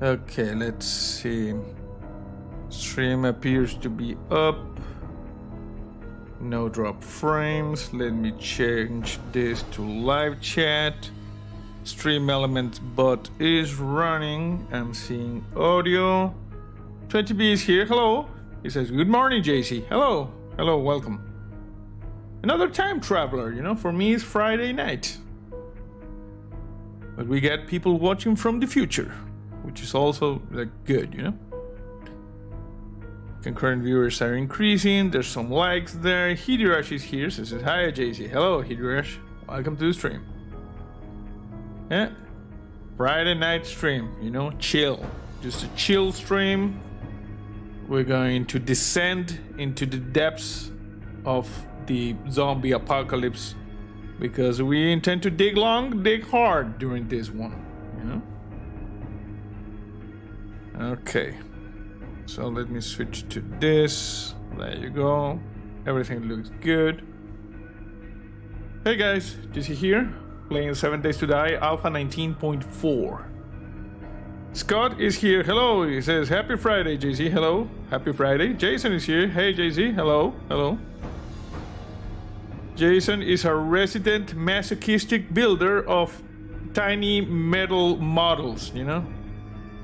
Okay, let's see. Stream appears to be up. No drop frames. Let me change this to live chat. Stream Elements bot is running. I'm seeing audio. 20B is here. Hello. He says, good morning, JC. Hello. Hello, welcome. Another time traveler, you know, for me it's Friday night. But we get people watching from the future, which is also like good, you know. Concurrent viewers are increasing. There's some likes there. Hidirash is here. So says, hi, JC. Hello, Hidirash. Welcome to the stream. Yeah. Friday night stream, you know, chill. Just a chill stream. We're going to descend into the depths of the zombie apocalypse because we intend to dig long, dig hard during this one, you know? Okay. So let me switch to this. There you go. Everything looks good. Hey guys, JC here, playing 7 Days to Die, Alpha 19.4. Scott is here. Hello. He says, happy Friday, JC. Hello. Happy Friday. Jason is here. Hey, JC. Hello. Hello. Jason is a resident masochistic builder of tiny metal models, you know?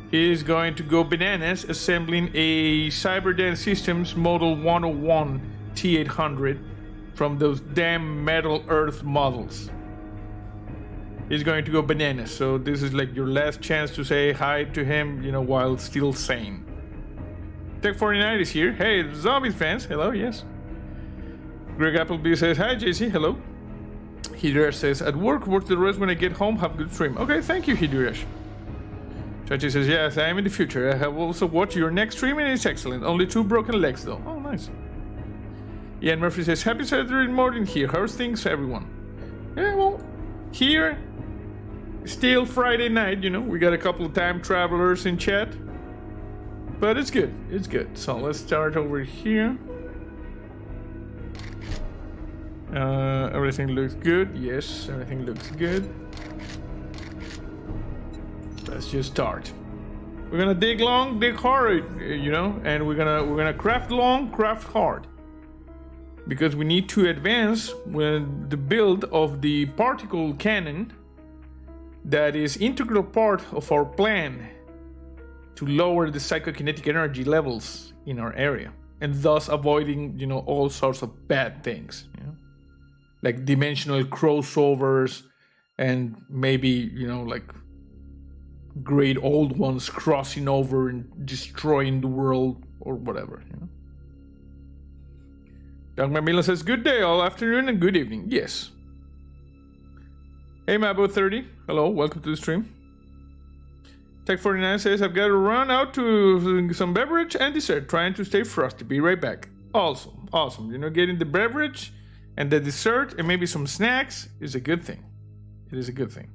He is going to go bananas assembling a Cyberden Systems Model 101 T800 from those damn metal Earth models. He's going to go bananas, so this is like your last chance to say hi to him, you know, while still sane. Tech49 is here. Hey, Zombies fans. Hello, yes. Greg Appleby says, hi, JC. Hello. Hidirash says, at work the rest when I get home. Have a good stream. Okay, thank you, Hidirash. Chachi says, yes, I am in the future. I have also watched your next stream and it's excellent. Only 2 broken legs, though. Oh, nice. Ian Murphy says, happy Saturday morning here. How's things, everyone? Yeah, well, here... Still Friday night, you know, we got a couple of time travelers in chat. But it's good, it's good. So let's start over here. Everything looks good. Yes, everything looks good. Let's just start. We're gonna dig long, dig hard, you know, and we're gonna craft long, craft hard. Because we need to advance with the build of the particle cannon that is integral part of our plan to lower the psychokinetic energy levels in our area and thus avoiding, you know, all sorts of bad things, you know, like dimensional crossovers and maybe, you know, like great old ones crossing over and destroying the world or whatever, you know. Doug Macmillan says, good day all afternoon and good evening. Yes. Hey Mabo30, hello, welcome to the stream. Tech49 says, I've got to run out to some beverage and dessert, trying to stay frosty. Be right back. Awesome, awesome. You know, getting the beverage and the dessert and maybe some snacks is a good thing. It is a good thing.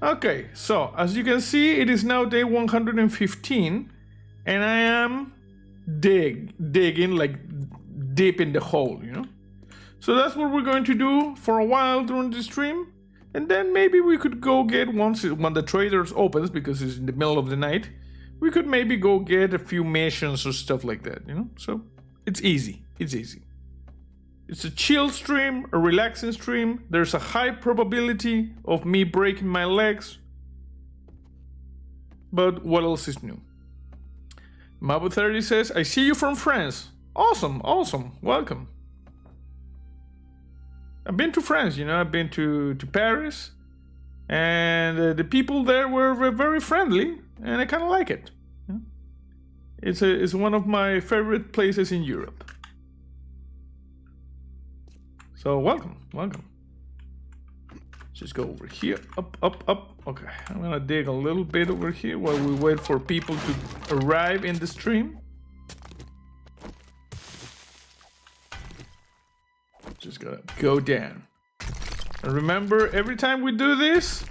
Okay, so as you can see, it is now day 115 and I am digging like deep in the hole, you know? So that's what we're going to do for a while during the stream. And then maybe we could go get, when the traders opens, because it's in the middle of the night, we could maybe go get a few missions or stuff like that, you know? So it's easy, it's easy. It's a chill stream, a relaxing stream. There's a high probability of me breaking my legs. But what else is new? Mabo30 says, I see you from France. Awesome, awesome, welcome. I've been to France, you know, I've been to Paris, and the people there were very friendly, and I kind of like it. You know? It's one of my favorite places in Europe. So welcome, welcome. Just go over here, up. Okay, I'm gonna dig a little bit over here while we wait for people to arrive in the stream. Just gotta go down. And remember, every time we do this,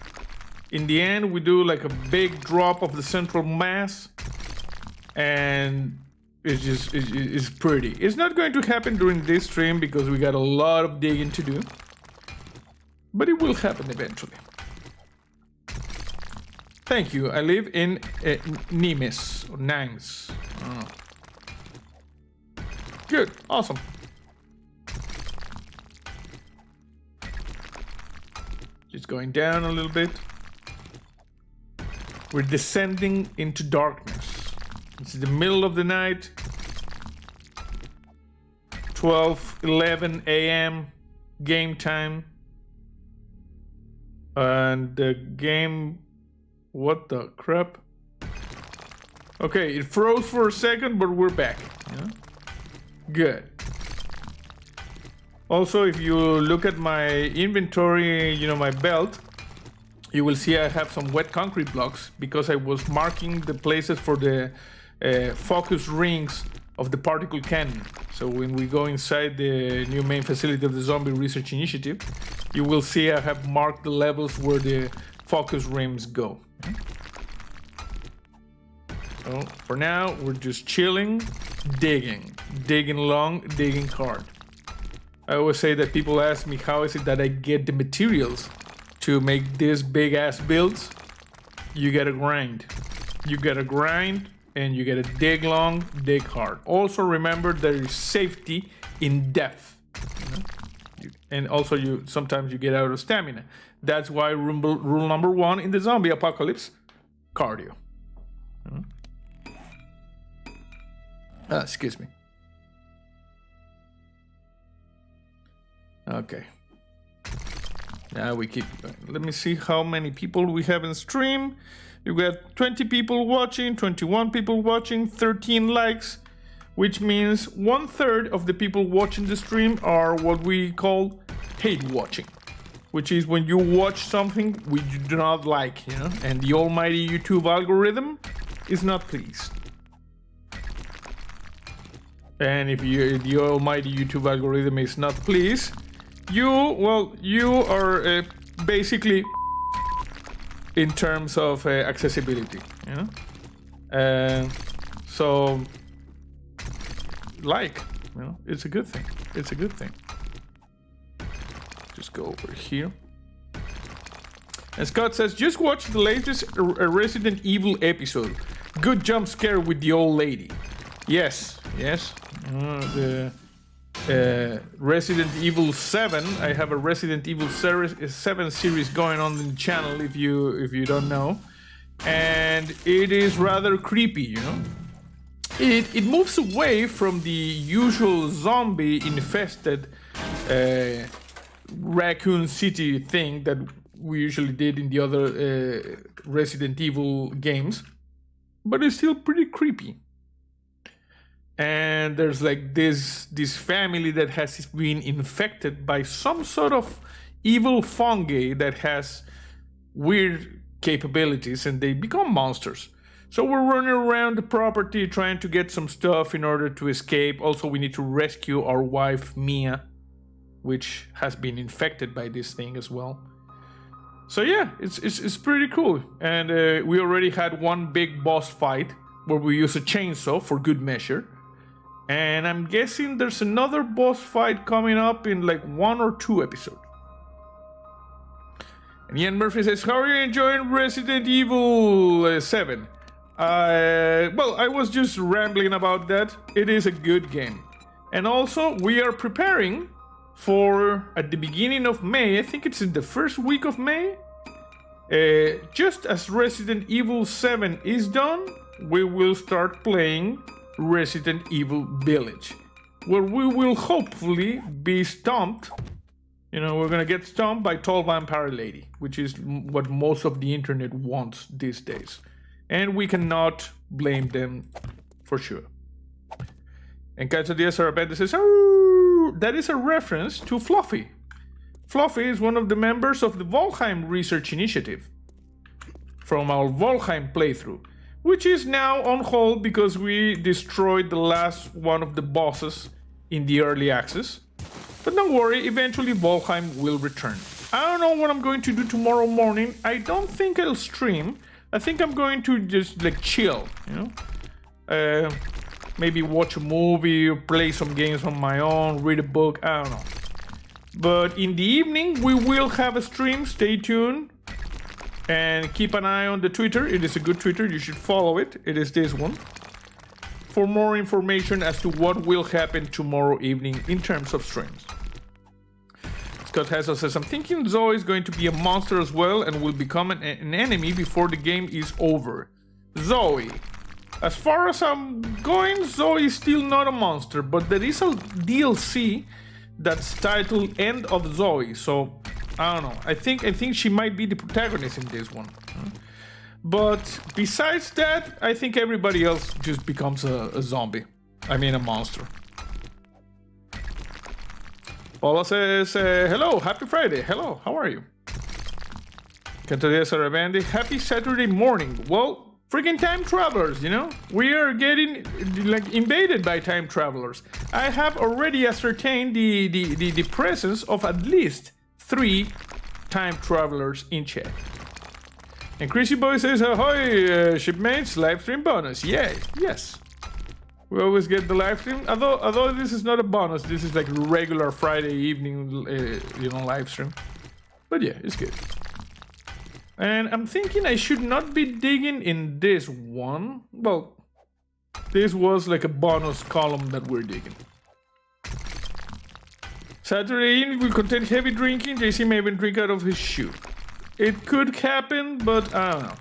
in the end, we do like a big drop of the central mass. And it's pretty. It's not going to happen during this stream because we got a lot of digging to do. But it will happen eventually. Thank you. I live in Nimes or Nimes. Oh. Good. Awesome. Just going down a little bit. We're descending into darkness. It's the middle of the night. 11 a.m. game time. And the game... What the crap? Okay, it froze for a second, but we're back. Yeah? Good. Also, if you look at my inventory, you know, my belt, you will see I have some wet concrete blocks because I was marking the places for the focus rings of the particle cannon. So when we go inside the new main facility of the Zombie Research Initiative, you will see I have marked the levels where the focus rings go. So for now, we're just chilling, digging long, digging hard. I always say that people ask me how is it that I get the materials to make these big ass builds. You gotta grind. You gotta grind and you gotta dig long, dig hard. Also remember there is safety in depth. And also sometimes you get out of stamina. That's why rule number 1 in the zombie apocalypse, cardio. Excuse me. Okay. Now we keep going. Let me see how many people we have in stream. You got 20 people watching, 21 people watching, 13 likes, which means 1/3 of the people watching the stream are what we call hate watching, which is when you watch something we do not like, you know, and the almighty YouTube algorithm is not pleased. And if the almighty YouTube algorithm is not pleased, you are basically in terms of accessibility, you know. So, like, you know, it's a good thing. It's a good thing. Just go over here. And Scott says, just watch the latest Resident Evil episode. Good jump scare with the old lady. Yes, yes. The Resident Evil 7. I have a Resident Evil 7 series going on in the channel if you don't know. And it is rather creepy, you know. It moves away from the usual zombie infested Raccoon City thing that we usually did in the other Resident Evil games, but it's still pretty creepy. And there's like this family that has been infected by some sort of evil fungi that has weird capabilities, and they become monsters. So we're running around the property trying to get some stuff in order to escape. Also, we need to rescue our wife Mia, which has been infected by this thing as well. So yeah, it's pretty cool. And we already had one big boss fight where we use a chainsaw for good measure. And I'm guessing there's another boss fight coming up in like 1 or 2 episodes. And Ian Murphy says, how are you enjoying Resident Evil 7? Well, I was just rambling about that. It is a good game. And also, we are preparing for, at the beginning of May, I think it's in the first week of May, just as Resident Evil 7 is done, we will start playing Resident Evil Village, where we will hopefully be stomped. You know, we're gonna get stomped by Tall Vampire Lady, which is what most of the internet wants these days. And we cannot blame them for sure. And Cacho Sarabenda says, oh, that is a reference to Fluffy. Fluffy is one of the members of the Valheim Research Initiative from our Valheim playthrough, which is now on hold because we destroyed the last one of the bosses in the early access. But don't worry, eventually Valheim will return. I don't know what I'm going to do tomorrow morning. I don't think I'll stream. I think I'm going to just like chill, you know? Maybe watch a movie, play some games on my own, read a book, I don't know. But in the evening, we will have a stream, stay tuned. And keep an eye on the Twitter. It is a good Twitter. You should follow it. It is this one. For more information as to what will happen tomorrow evening in terms of streams. Scott Hassel says, I'm thinking Zoe is going to be a monster as well and will become an enemy before the game is over. Zoe. As far as I'm going, Zoe is still not a monster, but there is a DLC that's titled End of Zoe, so I don't know. I think she might be the protagonist in this one. But besides that, I think everybody else just becomes a zombie. I mean a monster. Paula says, hello, happy Friday. Hello, how are you? Cantodia Sarabandi, happy Saturday morning. Well, freaking time travelers, you know? We are getting, like, invaded by time travelers. I have already ascertained the presence of at least 3 time travelers in chat. And Chrissy Boy says, ahoy, shipmates, live stream bonus. Yay, yes. We always get the live stream. Although this is not a bonus, this is like regular Friday evening, live stream. But yeah, it's good. And I'm thinking I should not be digging in this one. Well, this was like a bonus column that we're digging. Saturday evening will contain heavy drinking. JC may even drink out of his shoe. It could happen, but I don't know.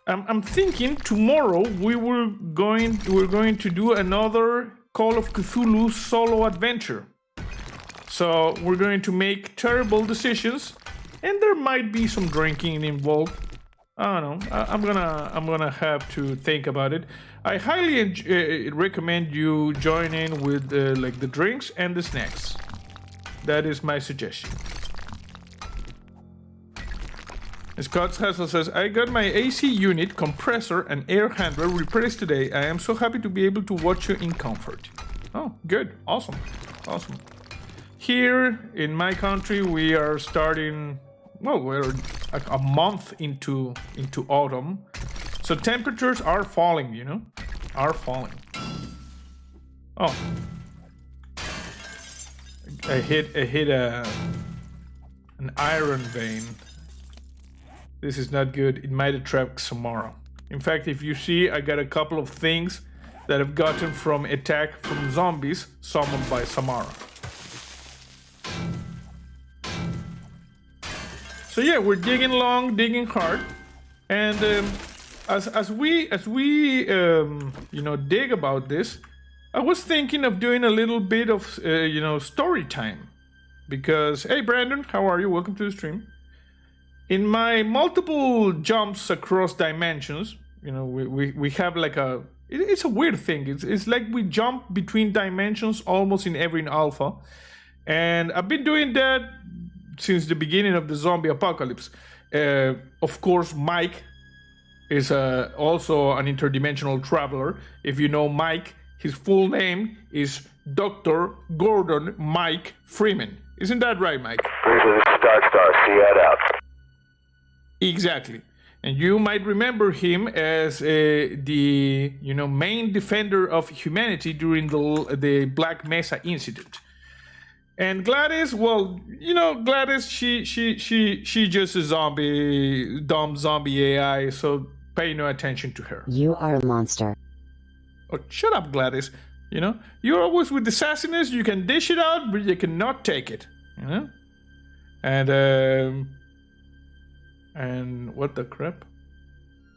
I'm thinking tomorrow we're going to do another Call of Cthulhu solo adventure. So we're going to make terrible decisions. And there might be some drinking involved. I don't know. I'm gonna have to think about it. I highly recommend you join in with like the drinks and the snacks. That is my suggestion. Scott Hassel says, I got my AC unit, compressor, and air handler replaced today. I am so happy to be able to watch you in comfort. Oh, good. Awesome. Awesome. Here in my country, we are starting. Well, we're a month into autumn, so temperatures are falling, you know, are falling. Oh, I hit an iron vein. This is not good. It might attract Samara. In fact, if you see, I got a couple of things that I've gotten from attack from zombies summoned by Samara. So yeah, we're digging long, digging hard, and as we dig about this, I was thinking of doing a little bit of story time, because hey Brandon, how are you? Welcome to the stream. In my multiple jumps across dimensions, you know, we have like it's a weird thing. It's like we jump between dimensions almost in every alpha, and I've been doing that since the beginning of the zombie apocalypse. Of course, Mike is also an interdimensional traveler. If you know Mike, his full name is Dr. Gordon Mike Freeman. Isn't that right, Mike? Star, see that out. Exactly. And you might remember him as the main defender of humanity during the Black Mesa incident. And Gladys, well, you know, Gladys, she just a dumb zombie AI, so pay no attention to her. You are a monster. Oh, shut up, Gladys. You know, you're always with the sassiness. You can dish it out, but you cannot take it. You know, and what the crap?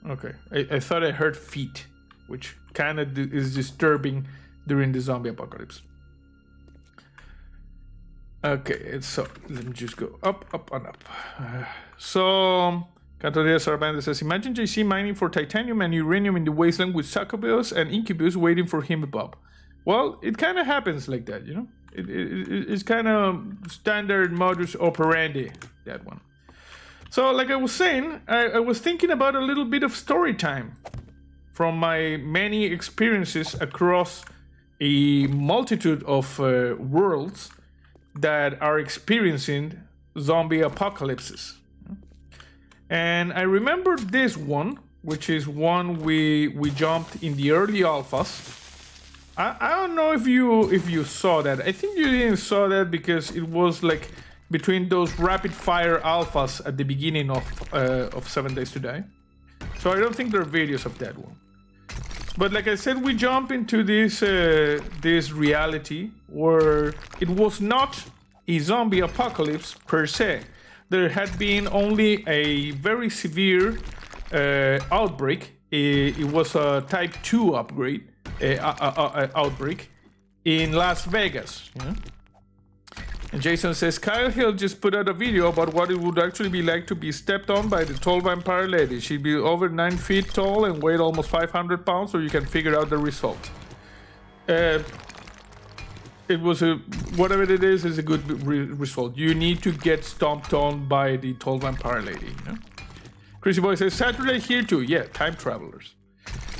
Okay, I thought I heard feet, which kind of is disturbing during the zombie apocalypse. Okay, so let me just go up, and up. So, Cantoria Sarabanda says, imagine JC mining for titanium and uranium in the wasteland with succubus and incubus waiting for him above. Well, it kind of happens like that, you know? It's kind of standard modus operandi, that one. So, like I was saying, I was thinking about a little bit of story time from my many experiences across a multitude of worlds that are experiencing zombie apocalypses. And I remember this one, which is one we jumped in the early alphas. I don't know if you saw that. I think you didn't saw that because it was like between those rapid fire alphas at the beginning of 7 Days to Die. So I don't think there are videos of that one. But like I said, we jump into this reality where it was not a zombie apocalypse per se. There had been only a very severe outbreak. It was a type 2 outbreak in Las Vegas. You know? And Jason says, Kyle Hill just put out a video about what it would actually be like to be stepped on by the tall vampire lady. She'd be over 9 feet tall and weighed almost 500 pounds, so you can figure out the result. It was whatever it is a good result. You need to get stomped on by the tall vampire lady, you know? Crazy Boy says, Saturday here too. Yeah, time travelers.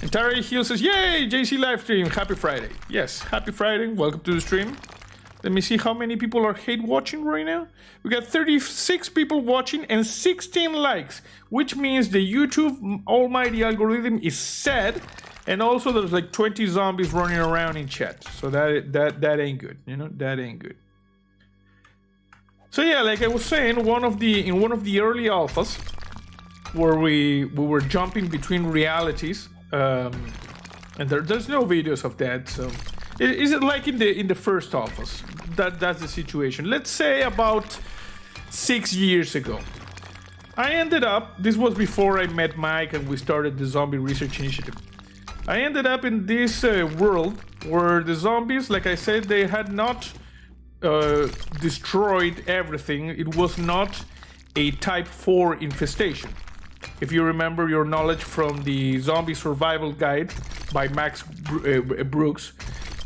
And Tara Hill says, yay, JC live stream, happy Friday. Yes, happy Friday, welcome to the stream. Let me see how many people are hate watching right now. We got 36 people watching and 16 likes, which means the YouTube almighty algorithm is set. And also there's like 20 zombies running around in chat. So that ain't good, you know, that ain't good. So yeah, like I was saying, in one of the early alphas, where we were jumping between realities, and there's no videos of that, so. Is it like in the first alphas? That's the situation. Let's say about 6 years ago. I ended up, this was before I met Mike and we started the Zombie Research Initiative. I ended up in this world where the zombies, like I said, they had not destroyed everything. It was not a type 4 infestation. If you remember your knowledge from the Zombie Survival Guide by Max Brooks,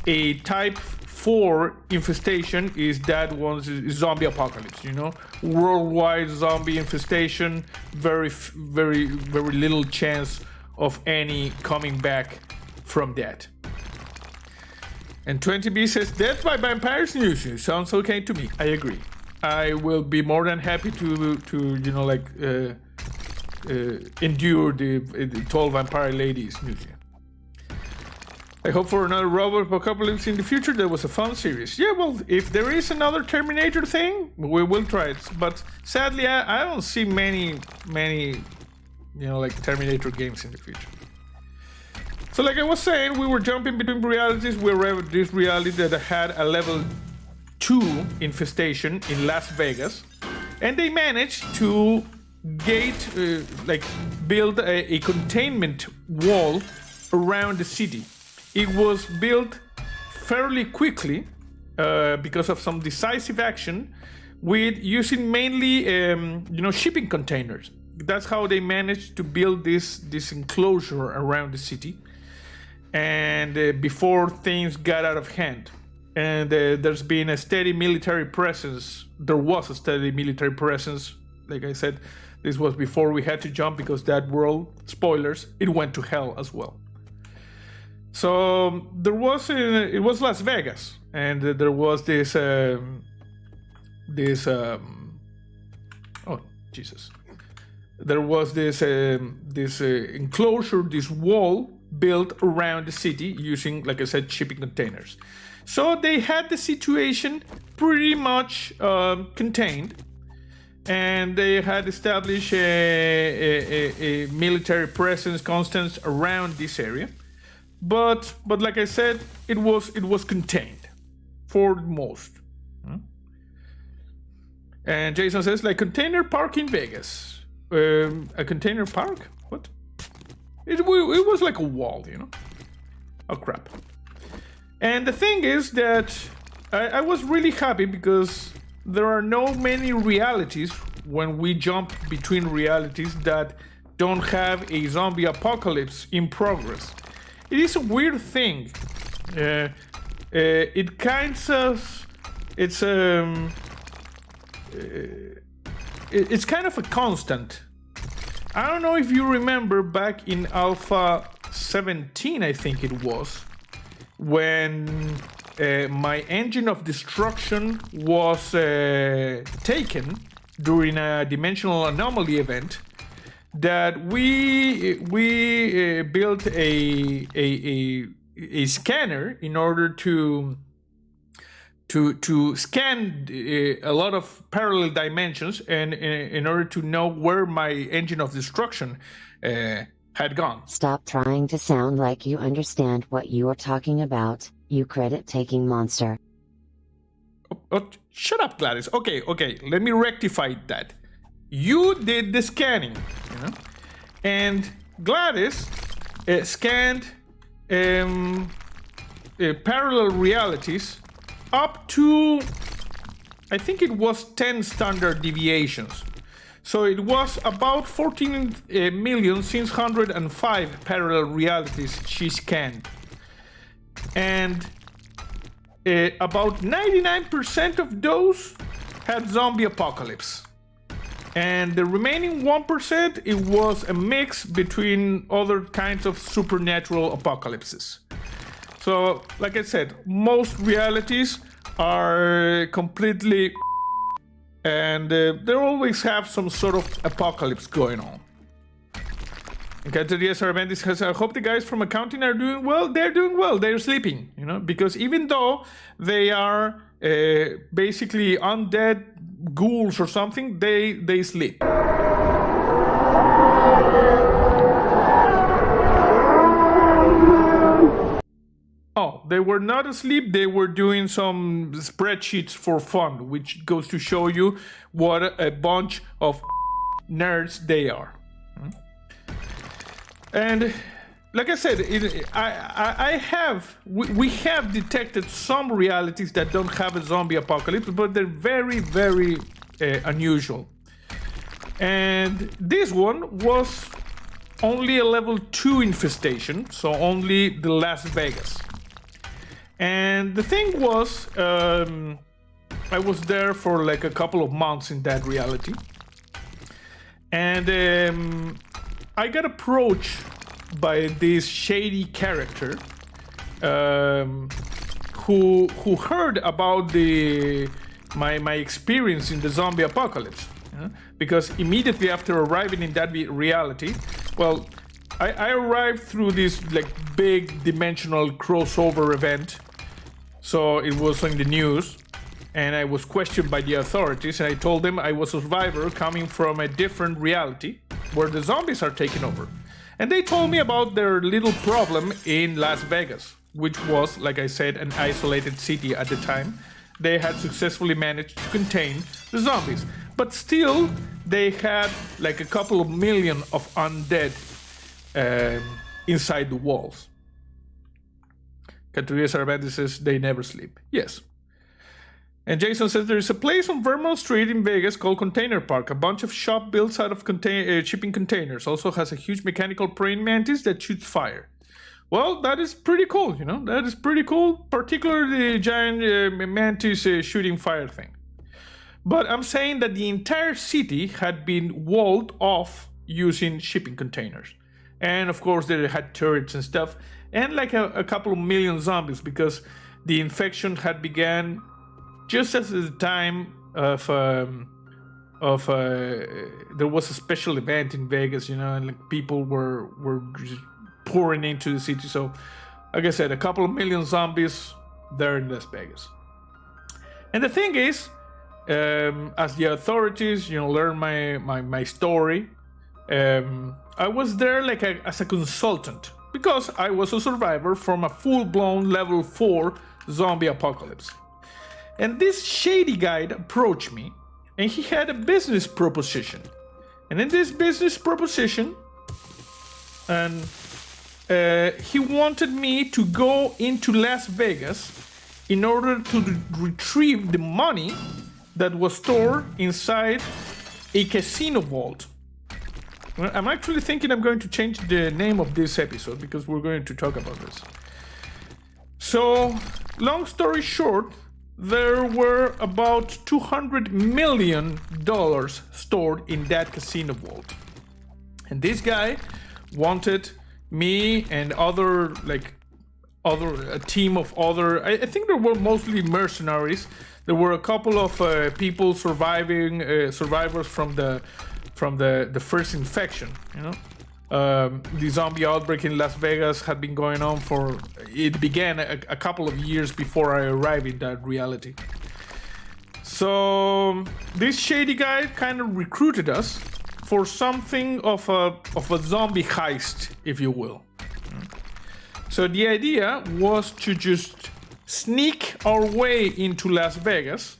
a type 4 infestation is that one's zombie apocalypse, you know, worldwide zombie infestation, very little chance of any coming back from that. And 20B says, death by vampires news sounds okay to me. I agree. I will be more than happy to you know, like endure the tall vampire ladies news. I hope for another robot apocalypse in the future. That was a fun series. Yeah, well, if there is another Terminator thing, we will try it. But sadly, I don't see many, you know, like Terminator games in the future. So like I was saying, we were jumping between realities. We were at this reality that had a level 2 infestation in Las Vegas. And they managed to build a containment wall around the city. It was built fairly quickly because of some decisive action with using mainly, you know, shipping containers. That's how they managed to build this enclosure around the city. And before things got out of hand. And there's been a steady military presence. There was a steady military presence. Like I said, this was before we had to jump because that world, spoilers, it went to hell as well. So there was it was Las Vegas, and there was this oh Jesus, there was this enclosure, this wall built around the city using, like I said, shipping containers. So they had the situation pretty much contained, and they had established a military presence constant around this area. But like I said, it was contained for most. And Jason says, like container park in Vegas. A container park? What? It was like a wall, you know? Oh crap. And the thing is that I was really happy because there are no many realities when we jump between realities that don't have a zombie apocalypse in progress. It is a weird thing. It kind of, it's kind of a constant. I don't know if you remember back in Alpha 17, I think it was, when my engine of destruction was taken during a dimensional anomaly event. That we built a scanner in order to to scan a lot of parallel dimensions, and in order to know where my engine of destruction had gone. Stop trying to sound like you understand what you are talking about, you credit-taking monster. Oh, shut up, Gladys. Okay, let me rectify that. You did the scanning, and Gladys scanned parallel realities up to, I think it was 10 standard deviations. So it was about 14,605 parallel realities she scanned. And about 99% of those had zombie apocalypse. And the remaining 1%, it was a mix between other kinds of supernatural apocalypses. So, like I said, most realities are completely, and they always have some sort of apocalypse going on. Okay, today's Arvendis says, I hope the guys from accounting are doing well. They're doing well. They're sleeping, because even though they are basically undead ghouls or something, they sleep. Oh, they were not asleep. They were doing some spreadsheets for fun, which goes to show you what a bunch of nerds they are. And like I said, we have detected some realities that don't have a zombie apocalypse, but they're very, very unusual. And this one was only a level 2 infestation, so only the Las Vegas. And the thing was, I was there for like a couple of months in that reality. And I got approached by this shady character who heard about my experience in the zombie apocalypse. Because immediately after arriving in that reality, well, I arrived through this like big dimensional crossover event. So it was in the news, and I was questioned by the authorities, and I told them I was a survivor coming from a different reality where the zombies are taking over. And they told me about their little problem in Las Vegas, which was, like I said, an isolated city at the time. They had successfully managed to contain the zombies, but still they had like a couple of million of undead inside the walls. Caturias Arvandi says they never sleep. Yes. And Jason says there is a place on Vermont Street in Vegas called Container Park. A bunch of shop built out of shipping containers. Also has a huge mechanical praying mantis that shoots fire. Well, that is pretty cool, That is pretty cool. Particularly the giant mantis shooting fire thing. But I'm saying that the entire city had been walled off using shipping containers. And of course they had turrets and stuff. And like a couple of million zombies, because the infection had began just at the time of there was a special event in Vegas, and like people were just pouring into the city. So, like I said, a couple of million zombies there in Las Vegas. And the thing is, as the authorities, learn my story, I was there like as a consultant. Because I was a survivor from a full-blown level 4 zombie apocalypse. And this shady guy approached me, and he had a business proposition. And in this business proposition, he wanted me to go into Las Vegas in order to retrieve the money that was stored inside a casino vault. I'm actually thinking I'm going to change the name of this episode because we're going to talk about this. So, long story short, there were about $200 million stored in that casino vault. And this guy wanted me and a team of other, I think there were mostly mercenaries. There were a couple of people survivors from the first infection, The zombie outbreak in Las Vegas had been going on for... It began a couple of years before I arrived in that reality. So this shady guy kind of recruited us for something of a zombie heist, if you will. So the idea was to just sneak our way into Las Vegas,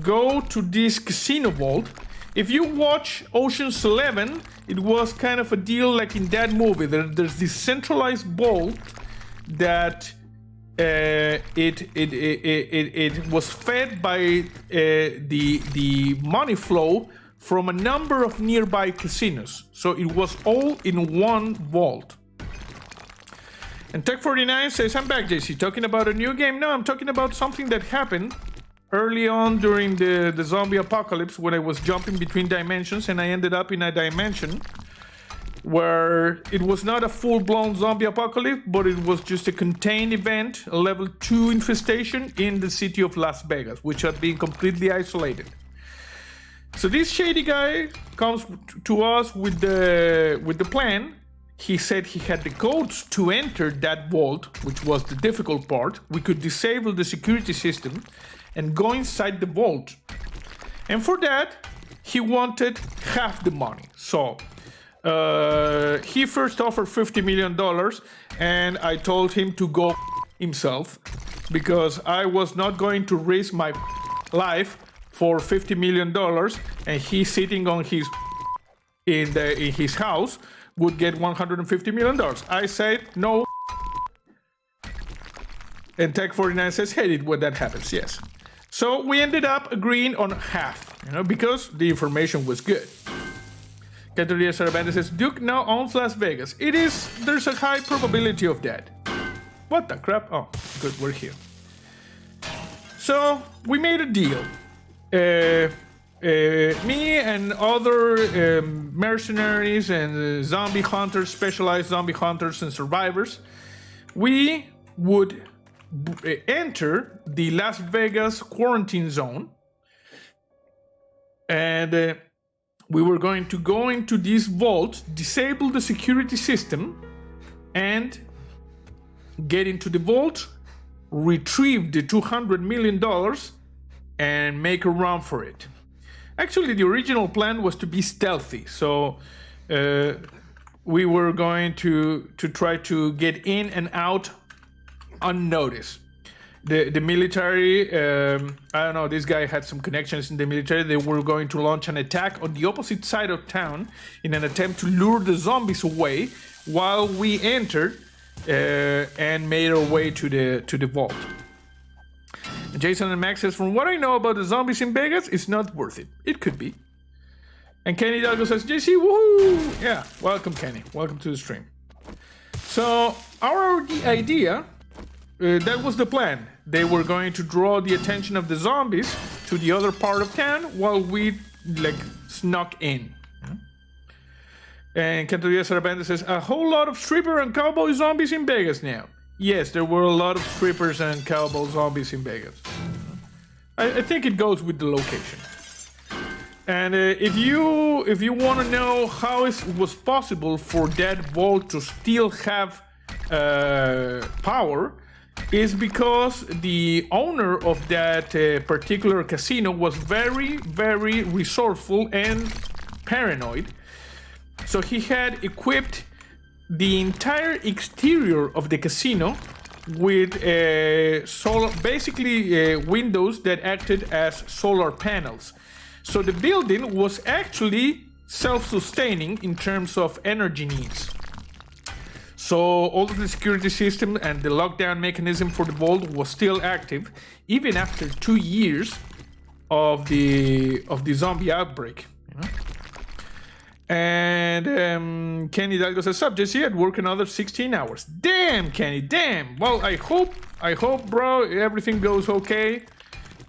go to this casino vault. If you watch Ocean's 11, it was kind of a deal like in that movie. There's this centralized vault that it was fed by the money flow from a number of nearby casinos. So it was all in one vault. And Tech49 says, I'm back, JC. Talking about a new game? No, I'm talking about something that happened early on during the zombie apocalypse when I was jumping between dimensions and I ended up in a dimension where it was not a full-blown zombie apocalypse, but it was just a contained event, a level 2 infestation in the city of Las Vegas, which had been completely isolated. So this shady guy comes to us with the plan. He said he had the codes to enter that vault, which was the difficult part. We could disable the security system and go inside the vault. And for that, he wanted half the money. So he first offered $50 million, and I told him to go himself because I was not going to risk my life for $50 million, and he sitting on his in his house would get $150 million. I said no, and Tech49 says, hey, when that happens, yes. So we ended up agreeing on half, because the information was good. Categoria Sarabanda says, Duke now owns Las Vegas. There's a high probability of that. What the crap? Oh, good, we're here. So we made a deal. Me and other mercenaries and zombie hunters, specialized zombie hunters and survivors, we would enter the Las Vegas quarantine zone, and we were going to go into this vault, disable the security system, and get into the vault, retrieve the $200 million, and make a run for it. Actually, the original plan was to be stealthy, so we were going to try to get in and out unnoticed. The military, I don't know, this guy had some connections in the military. They were going to launch an attack on the opposite side of town in an attempt to lure the zombies away while we entered and made our way to the vault. Jason and Max says, from what I know about the zombies in Vegas, it's not worth it. It could be. And Kenny Dalgo says, JC, woohoo! Yeah, welcome, Kenny. Welcome to the stream. So, the idea, that was the plan. They were going to draw the attention of the zombies to the other part of town while we, snuck in. And Cantoria Sarabanda says, a whole lot of stripper and cowboy zombies in Vegas now. Yes, there were a lot of strippers and cowboy zombies in Vegas. I think it goes with the location. And if you want to know how it was possible for that vault to still have power, is because the owner of that particular casino was very, very resourceful and paranoid. So he had equipped the entire exterior of the casino with windows that acted as solar panels. So the building was actually self-sustaining in terms of energy needs. So all of the security system and the lockdown mechanism for the vault was still active even after 2 years of the zombie outbreak. And Kenny Hidalgo says, "Sup, JC, I'd work another 16 hours. Damn, Kenny, damn. Well, I hope, bro, everything goes okay.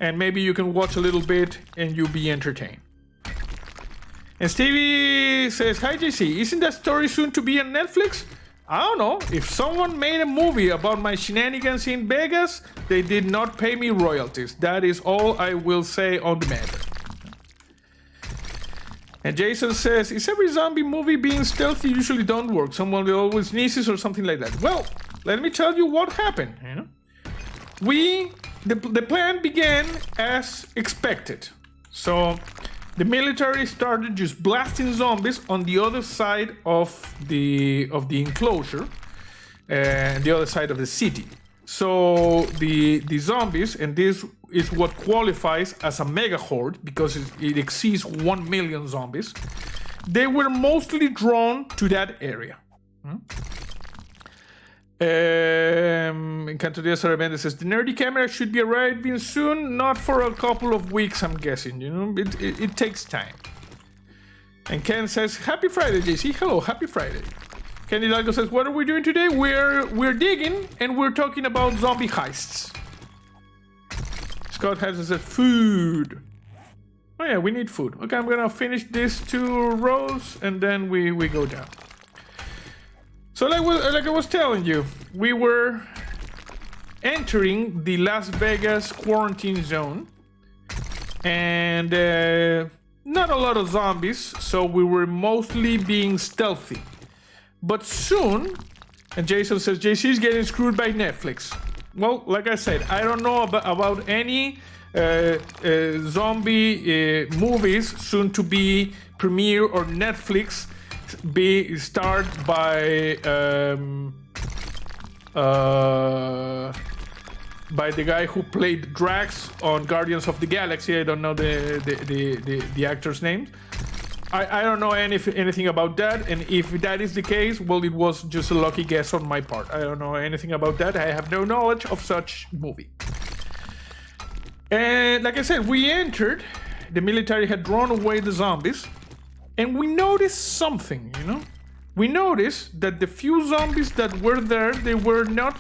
And maybe you can watch a little bit and you'll be entertained." And Stevie says, "Hi, JC, isn't that story soon to be on Netflix? I don't know. If someone made a movie about my shenanigans in Vegas, they did not pay me royalties. That is all I will say on the matter." And Jason says, is every zombie movie being stealthy usually don't work? Someone will always sneezes or something like that. Well, let me tell you what happened. You know? The plan began as expected. So the military started just blasting zombies on the other side of the enclosure, the other side of the city. So the zombies, and this is what qualifies as a mega horde because it exceeds 1 million zombies, they were mostly drawn to that area. Cantodia Sarabenda says the nerdy camera should be arriving soon, not for a couple of weeks, I'm guessing. You know, it takes time. And Ken says, Happy Friday, JC. Hello, happy Friday. Ken Hidalgo says, what are we doing today? We're digging and we're talking about zombie heists. Scott Hansen said, food. Oh yeah, we need food. Okay, I'm gonna finish these 2 rows and then we go down. So like I was telling you, we were entering the Las Vegas quarantine zone, and not a lot of zombies, so we were mostly being stealthy. But soon, and Jason says, JC's getting screwed by Netflix. Well, like I said, I don't know about any zombie movies soon to be premiere or Netflix be starred by the guy who played Drax on Guardians of the Galaxy. I don't know the actor's name. I don't know anything about that, and if that is the case, well, it was just a lucky guess on my part. I don't know anything about that. I have no knowledge of such movie. And like I said, we entered. The military had drawn away the zombies. And we noticed something, you know. We noticed that the few zombies that were there, they were not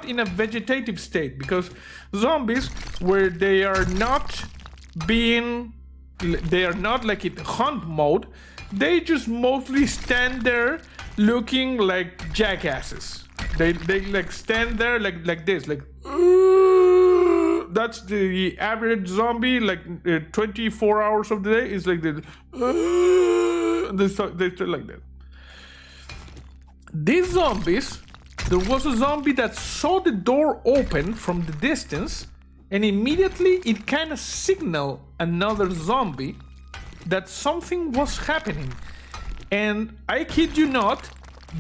in a vegetative state, because zombies, where they are not like in hunt mode, they just mostly stand there looking like jackasses. They like stand there like this, like. That's the average zombie, like 24 hours of the day is like this. They start like that. These zombies, there was a zombie that saw the door open from the distance, and immediately it kind of signaled another zombie that something was happening. And I kid you not,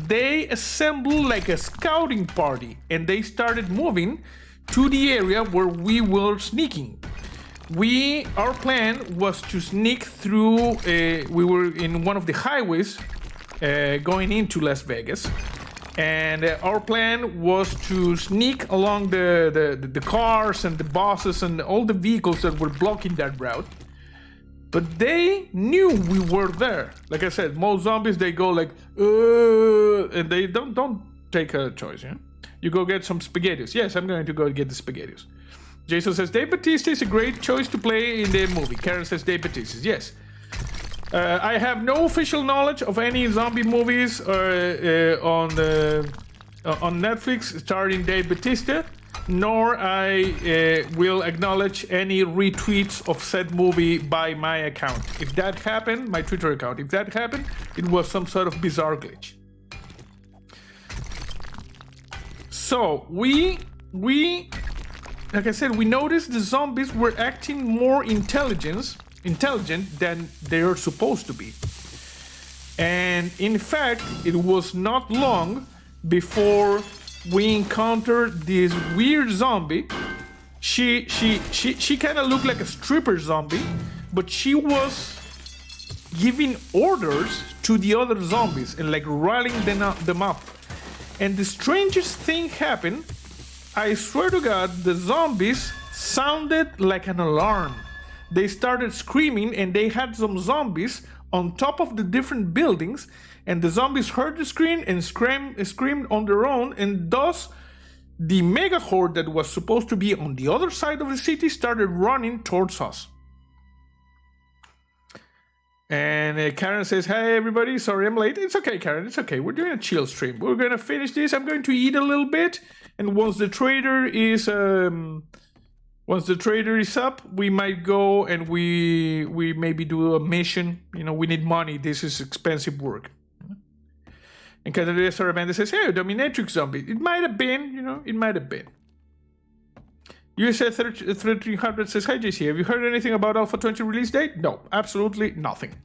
they assembled like a scouting party, and they started moving to the area where we were sneaking. Our plan was to sneak through, we were in one of the highways going into Las Vegas, and our plan was to sneak along the cars and the buses and all the vehicles that were blocking that route. But they knew we were there. Like I said, most zombies, they go like, and they don't take a choice, yeah? You go get some spaghettis. Yes, I'm going to go get the spaghettis. Jason says, Dave Bautista is a great choice to play in the movie. Karen says, Dave Bautista. Yes. I have no official knowledge of any zombie movies on Netflix starring Dave Bautista, nor I will acknowledge any retweets of said movie by my account. If that happened, my Twitter account, if that happened, it was some sort of bizarre glitch. So we like I said, we noticed the zombies were acting more intelligent than they are supposed to be. And in fact, it was not long before we encountered this weird zombie. She kind of looked like a stripper zombie, but she was giving orders to the other zombies and like rallying them up. And the strangest thing happened. I swear to God, the zombies sounded like an alarm. They started screaming, and they had some zombies on top of the different buildings, and the zombies heard the scream and screamed on their own, and thus the mega horde that was supposed to be on the other side of the city started running towards us. And Karen says, hey everybody, sorry I'm late. It's okay, Karen, it's okay. We're doing a chill stream. We're gonna finish this. I'm going to eat a little bit, and once the trader is Once the trader is up, we might go and we maybe do a mission. You know, we need money. This is expensive work. And Catalina Sarabanda says, hey, dominatrix zombie. It might have been, you know, it might have been. USA 1300 says, hi JC, have you heard anything about Alpha 20 release date? No, absolutely nothing.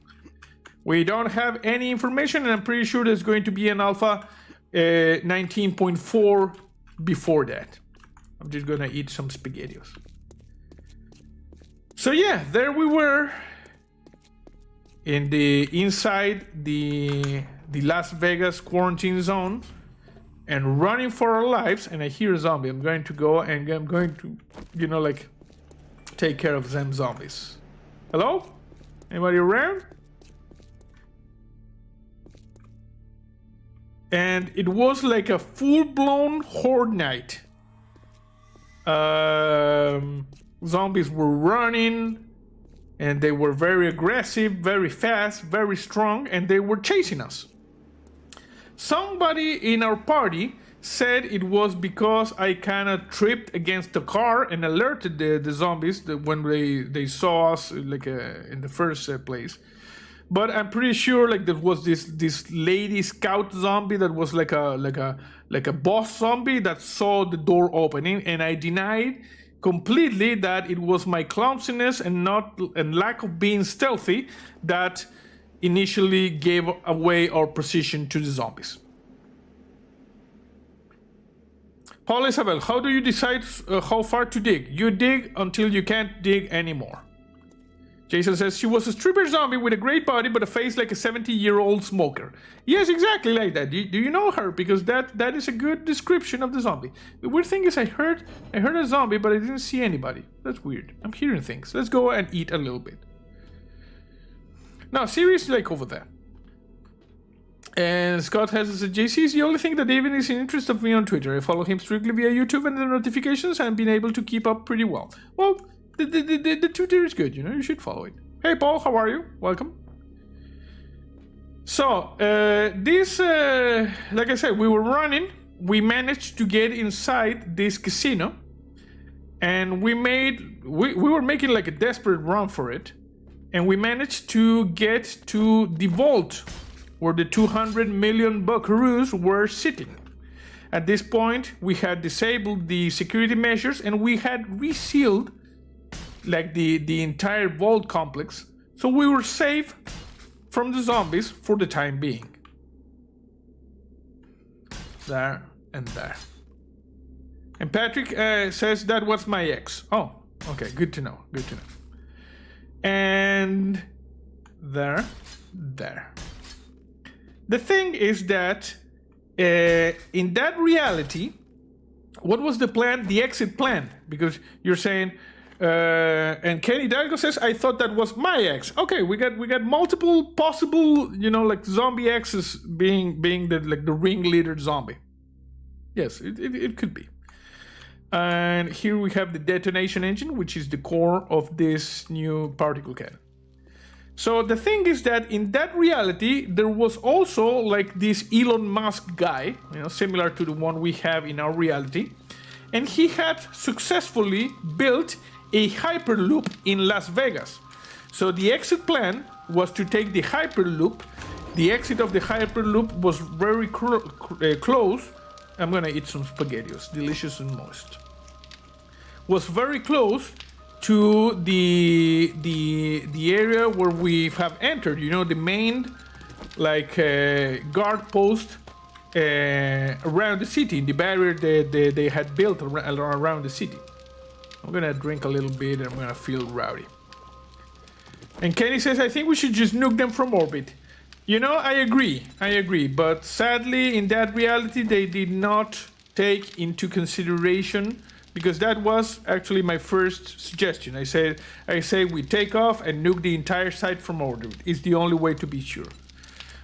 We don't have any information, and I'm pretty sure there's going to be an Alpha 19.4 before that. I'm just gonna eat some SpaghettiOs. So yeah, there we were in inside the Las Vegas quarantine zone and running for our lives. And I hear a zombie. I'm going to go and I'm going to, you know, like take care of them zombies. Hello? Anybody around? And it was like a full-blown horde night. Zombies were running, and they were very aggressive, very fast, very strong, and they were chasing us. Somebody in our party said it was because I kind of tripped against the car and alerted the zombies when they saw us like in the first place. But I'm pretty sure like there was this lady scout zombie that was like a boss zombie that saw the door opening, and I denied completely that it was my clumsiness and lack of being stealthy that initially gave away our position to the zombies. Paul Isabel, how do you decide how far to dig? You dig until you can't dig anymore. Jason says, she was a stripper zombie with a great body but a face like a 70-year-old smoker. Yes, exactly like that. Do you know her? Because that is a good description of the zombie. The weird thing is I heard a zombie, but I didn't see anybody. That's weird. I'm hearing things. Let's go and eat a little bit. Now, seriously, like over there. And Scott has said, JC is the only thing that even is in interest of me on Twitter. I follow him strictly via YouTube and the notifications, and I've been able to keep up pretty well. Well, the Twitter is good, you know, you should follow it. Hey Paul, how are you? Welcome. So, like I said, we were running. We managed to get inside this casino. And we were making like a desperate run for it. And we managed to get to the vault where the 200 million buckaroos were sitting. At this point, we had disabled the security measures and we had resealed like the entire vault complex, so we were safe from the zombies for the time being. There and there. And Patrick says that was my ex. Oh, okay, good to know, good to know. And there. The thing is that in that reality, what was the plan? The exit plan, because you're saying. And Kenny Dalgo says, I thought that was my ex. Okay, we got multiple possible, you know, like zombie exes being the ringleader zombie. Yes, it could be. And here we have the detonation engine, which is the core of this new particle cannon. So the thing is that in that reality, there was also like this Elon Musk guy, you know, similar to the one we have in our reality, and he had successfully built a hyperloop in Las Vegas. So the exit plan was to take the hyperloop. The exit of the hyperloop was very close. I'm gonna eat some SpaghettiOs, delicious and moist. Was very close to the area where we have entered. You know, the main like guard post around the city, the barrier they had built around the city. I'm gonna drink a little bit and I'm gonna feel rowdy. And Kenny says, I think we should just nuke them from orbit. You know, I agree, but sadly in that reality they did not take into consideration, because that was actually my first suggestion. I say we take off and nuke the entire site from orbit. It's the only way to be sure.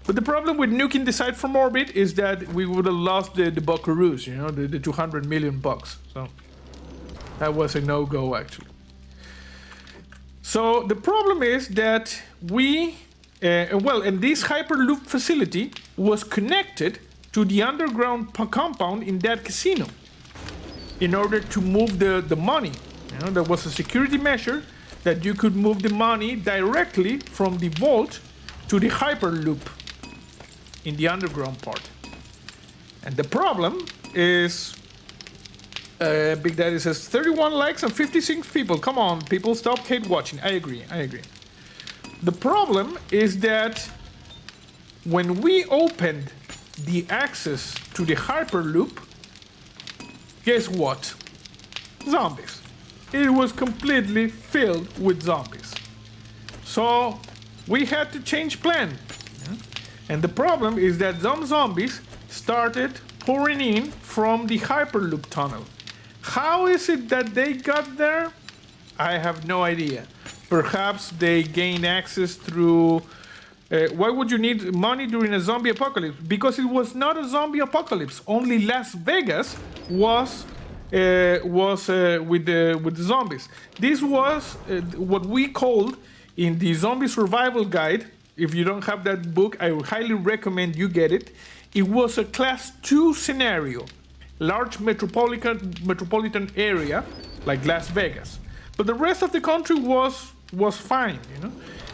But the problem with nuking the site from orbit is that we would have lost the buckaroos, you know, the 200 million bucks. So that was a no-go, actually. So the problem is that and this Hyperloop facility was connected to the underground compound in that casino in order to move the money. You know, there was a security measure that you could move the money directly from the vault to the hyperloop in the underground part. And the problem is, Big Daddy says 31 likes and 56 people. Come on, people, stop hate watching. I agree. The problem is that when we opened the access to the hyperloop, guess what? Zombies. It was completely filled with zombies. So we had to change plan. And the problem is that some zombies started pouring in from the hyperloop tunnel. How is it that they got there? I have no idea. Perhaps they gained access through... why would you need money during a zombie apocalypse? Because it was not a zombie apocalypse. Only Las Vegas was with the zombies. This was what we called in the zombie survival guide. If you don't have that book, I would highly recommend you get it. It was a class 2 scenario, large metropolitan area like Las Vegas, but the rest of the country was fine, you know,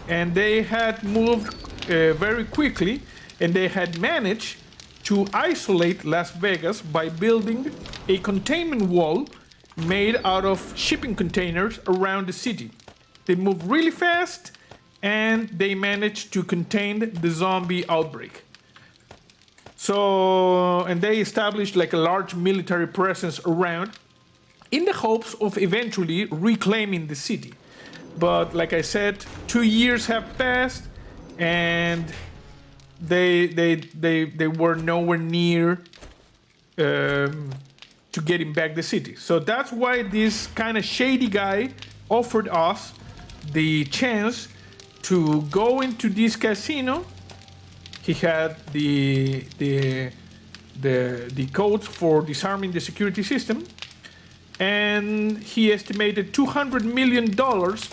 and they had moved very quickly, and they had managed to isolate Las Vegas by building a containment wall made out of shipping containers around the city. They moved really fast, and they managed to contain the zombie outbreak. So, and they established like a large military presence around in the hopes of eventually reclaiming the city. But like I said, 2 years have passed, and they were nowhere near to getting back the city. So that's why this kind of shady guy offered us the chance to go into this casino. He had the codes for disarming the security system, and he estimated $200 million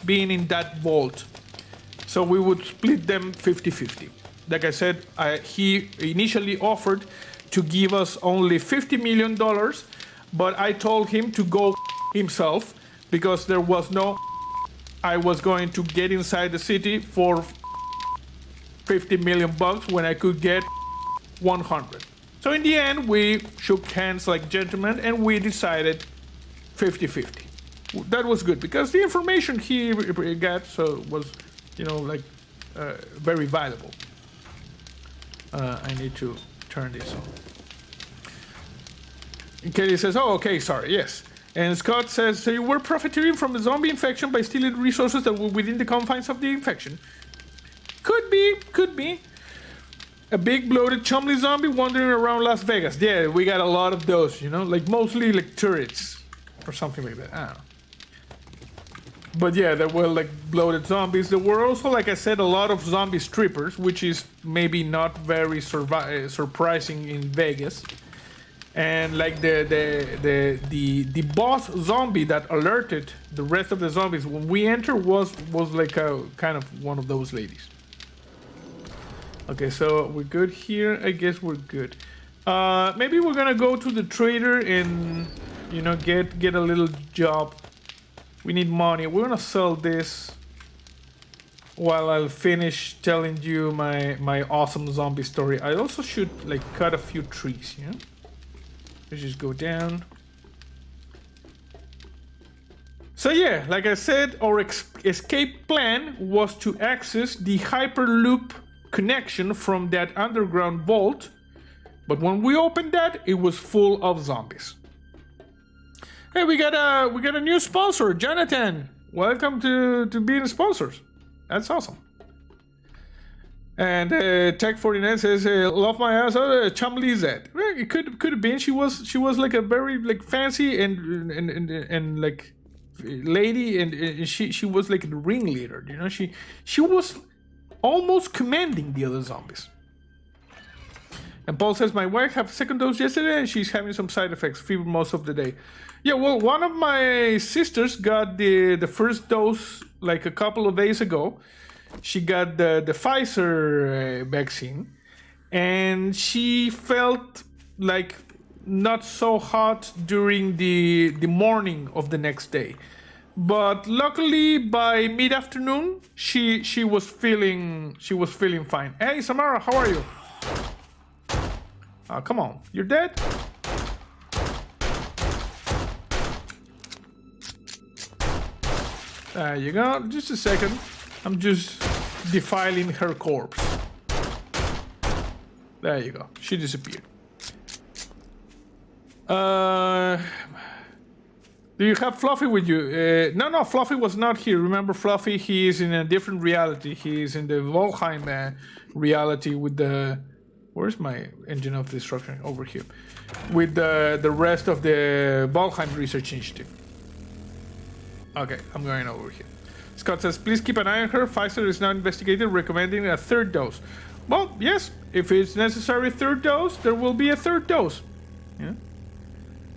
being in that vault. So we would split them 50-50. Like I said, he initially offered to give us only $50 million, but I told him to go himself because there was no... I was going to get inside the city for 50 million bucks when I could get 100. So in the end, we shook hands like gentlemen, and we decided 50-50. That was good because the information he got was, you know, like very valuable. I need to turn this on. And Kelly says, "Oh, okay, sorry, yes." And Scott says, "So you were profiteering from the zombie infection by stealing resources that were within the confines of the infection." Could be. A big bloated chumley zombie wandering around Las Vegas. Yeah, we got a lot of those, you know, like mostly like turrets or something like that. I don't know. But yeah, there were like bloated zombies. There were also, like I said, a lot of zombie strippers, which is maybe not very surprising in Vegas. And like the boss zombie that alerted the rest of the zombies when we entered was like a kind of one of those ladies. Okay, so we're good here. I guess we're good. Maybe we're gonna go to the trader and, you know, get a little job. We need money. We're gonna sell this while I'll finish telling you my awesome zombie story. I also should like cut a few trees, you know? Let's just go down. So yeah, like I said, our escape plan was to access the hyperloop connection from that underground vault, but when we opened that, it was full of zombies. Hey, we got a new sponsor, Jonathan. Welcome to being sponsors. That's awesome. And Tech49 says, "Love my ass, Chumley Zed." Well, it could have been. She was like a very like fancy and like lady, and she was like the ringleader. You know, she was almost commanding the other zombies. And Paul says, "My wife had a second dose yesterday, and she's having some side effects, fever most of the day." Yeah, well, one of my sisters got the first dose like a couple of days ago. She got the Pfizer vaccine, and she felt like not so hot during the morning of the next day. But luckily, by mid-afternoon, she was feeling fine. Hey, Samara, how are you? Come on, you're dead. There you go. Just a second. I'm just defiling her corpse. There you go. She disappeared. Do you have Fluffy with you? No, Fluffy was not here. Remember, Fluffy, he is in a different reality. He is in the Valheim reality with the... Where's my engine of destruction? Over here. With the rest of the Valheim Research Initiative. Okay, I'm going over here. Scott says, please keep an eye on her. Pfizer is now investigated, recommending a third dose. Well, yes, if it's necessary third dose, there will be a third dose. Yeah.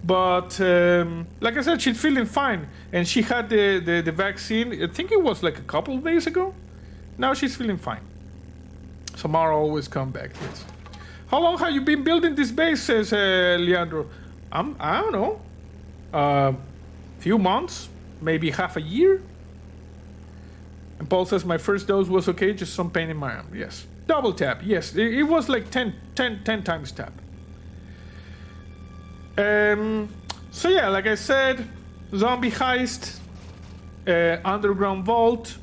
But like I said, she's feeling fine, and she had the vaccine. I think it was like a couple of days ago. Now she's feeling fine. Samara always come back. Yes. How long have you been building this base? Says Leandro. I don't know. Few months, maybe half a year. And Paul says my first dose was okay, just some pain in my arm. Yes. Double tap. Yes, it was like 10 times tap. So yeah, like I said, zombie heist, underground vault,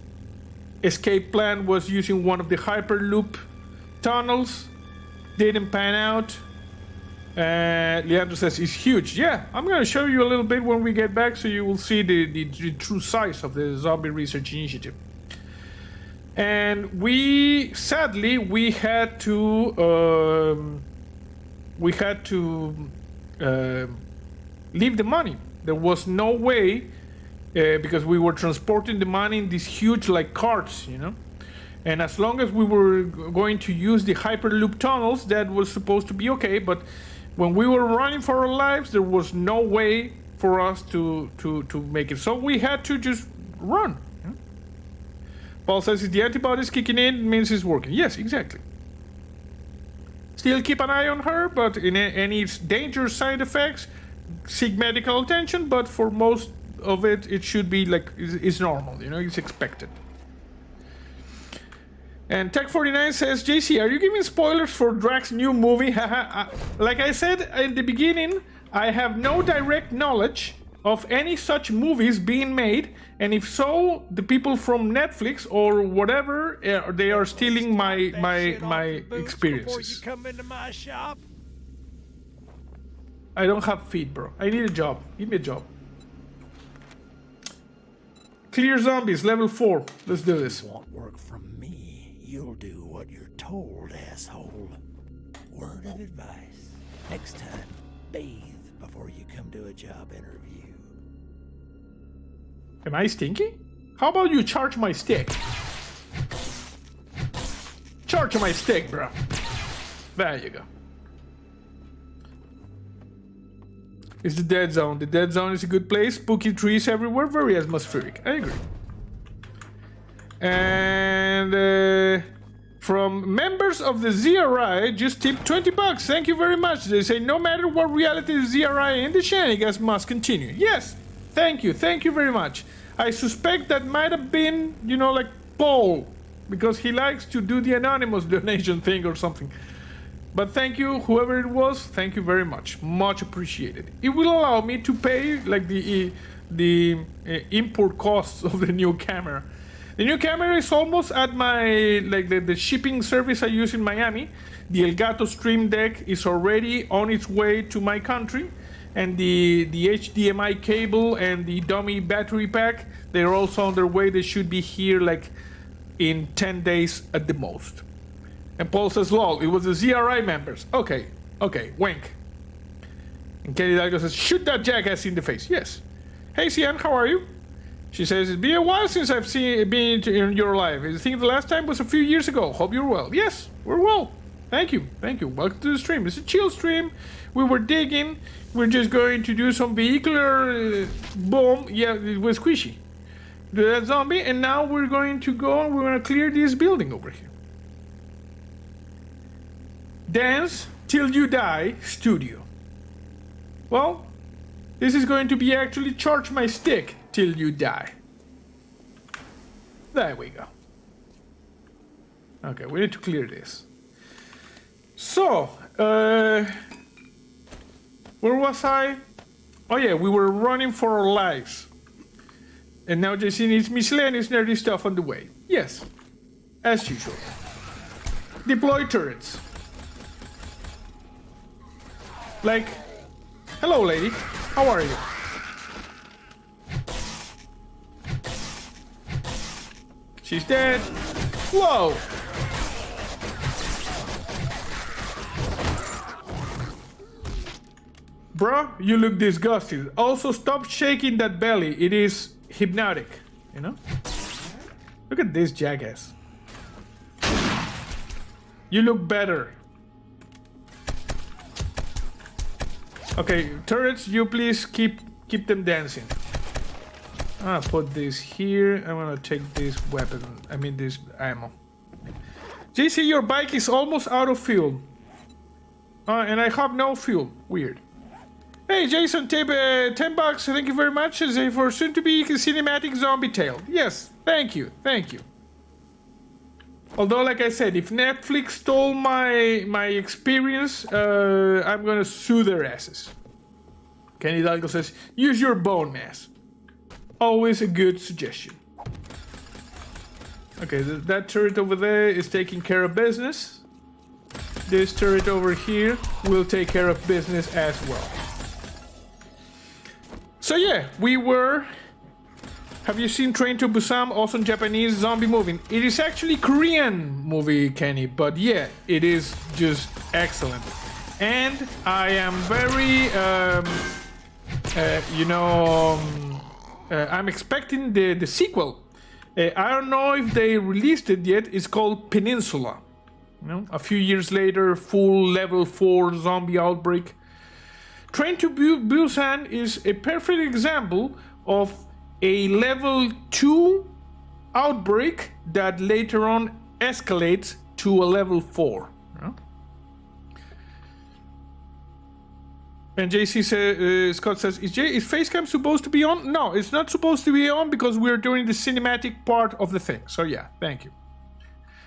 escape plan was using one of the hyperloop tunnels, didn't pan out. Leandro says it's huge. Yeah, I'm gonna show you a little bit when we get back, so you will see the true size of the zombie research initiative. And sadly we had to leave the money. There was no way, because we were transporting the money in these huge like carts, you know. And as long as we were going to use the hyperloop tunnels, that was supposed to be okay. But when we were running for our lives, there was no way for us to make it. So we had to just run. You know? Paul says if the antibodies kicking in, it means it's working. Yes, exactly. Still keep an eye on her, but in any dangerous side effects, seek medical attention. But for most of it, it should be like it's normal, you know, it's expected. And Tech49 says, JC, are you giving spoilers for Drax's new movie? Like I said in the beginning, I have no direct knowledge of any such movies being made, and if so, the people from Netflix or whatever, they are stealing my experiences. Before you come into my shop. I don't have feet, bro. I need a job. Give me a job. Clear zombies, level 4. Let's do this. Want work from me? You'll do what you're told, asshole. Word of advice: next time, bathe before you come to a job interview. Am I stinky? How about you charge my stick? Charge my stick, bro. There you go. It's the dead zone. The dead zone is a good place. Spooky trees everywhere. Very atmospheric. I agree. And from members of the ZRI, just tipped $20. Thank you very much. They say no matter what reality the ZRI and the shenanigans must continue. Yes. Thank you. Thank you very much. I suspect that might have been, you know, like Paul, because he likes to do the anonymous donation thing or something. But thank you, whoever it was, thank you very much. Much appreciated. It will allow me to pay like the import costs of the new camera. The new camera is almost at my, like the shipping service I use in Miami. The Elgato Stream Deck is already on its way to my country. And the HDMI cable and the dummy battery pack, they're also on their way. They should be here like in 10 days at the most. And Paul says, lol, it was the ZRI members. Okay, wink. And Kelly Hidalgo says, shoot that jackass in the face. Yes. Hey, Sian, how are you? She says, it's been a while since I've been in your life. I think the last time was a few years ago. Hope you're well. Yes, we're well. Thank you. Welcome to the stream. It's a chill stream. We were digging. We're just going to do some vehicular boom. Yeah, it was squishy. Do that zombie. And now we're going to go and we're going to clear this building over here. Dance Till You Die Studio. Well, this is going to be actually charge my stick till you die. There we go. Okay, we need to clear this. So, where was I? Oh yeah, we were running for our lives. And now JC needs miscellaneous nerdy stuff on the way. Yes, as usual. Deploy turrets. Like, hello lady, how are you? She's dead. Whoa! Bro, you look disgusted. Also, stop shaking that belly. It is hypnotic, you know? Look at this jackass. You look better. Okay, turrets, you please keep them dancing. I'll put this here. I'm gonna take this weapon. I mean this ammo. JC, your bike is almost out of fuel. And I have no fuel. Weird. Hey Jason, tape $10. Thank you very much. For soon to be cinematic zombie tale. Yes, thank you. Although, like I said, if Netflix stole my experience, I'm gonna sue their asses. Kenny Hidalgo says, use your bone mass. Always a good suggestion. Okay, that turret over there is taking care of business. This turret over here will take care of business as well. So yeah, we were... Have you seen Train to Busan? Awesome Japanese zombie movie. It is actually Korean movie, Kenny, but yeah, it is just excellent. And I am very, I'm expecting the sequel. I don't know if they released it yet. It's called Peninsula. You know, a few years later, full level 4 zombie outbreak. Train to Busan is a perfect example of a level 2 outbreak that later on escalates to a level 4. You know? And Scott says, is Facecam supposed to be on? No, it's not supposed to be on because we're doing the cinematic part of the thing. So yeah, thank you.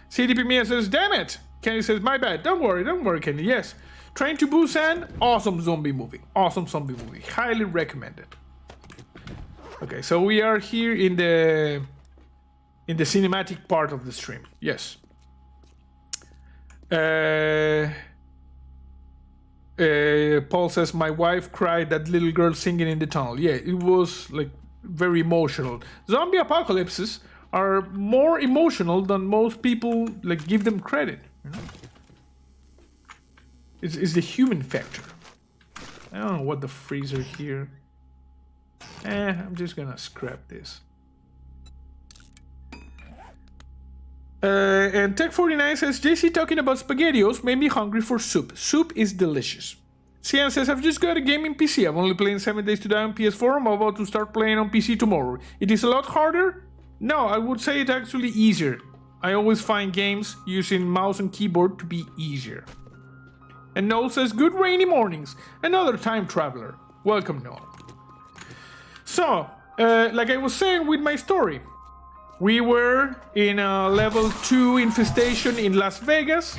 CDP Mia says, damn it! Kenny says, my bad. Don't worry, Kenny. Yes. Train to Busan, awesome zombie movie. Highly recommended. Okay, so we are here in the cinematic part of the stream. Yes. Paul says, my wife cried that little girl singing in the tunnel. Yeah, it was like very emotional. Zombie apocalypses are more emotional than most people like give them credit. You know? It's the human factor. I don't know what the freezer here. I'm just gonna scrap this. And Tech49 says, JC talking about SpaghettiOs made me hungry for soup. Soup is delicious. Cian says, I've just got a gaming PC. I'm only playing 7 Days to Die on PS4. I'm about to start playing on PC tomorrow. It is a lot harder? No, I would say it's actually easier. I always find games using mouse and keyboard to be easier. And Noel says, good rainy mornings. Another time traveler. Welcome, Noel. So, like I was saying with my story, we were in a level 2 infestation in Las Vegas.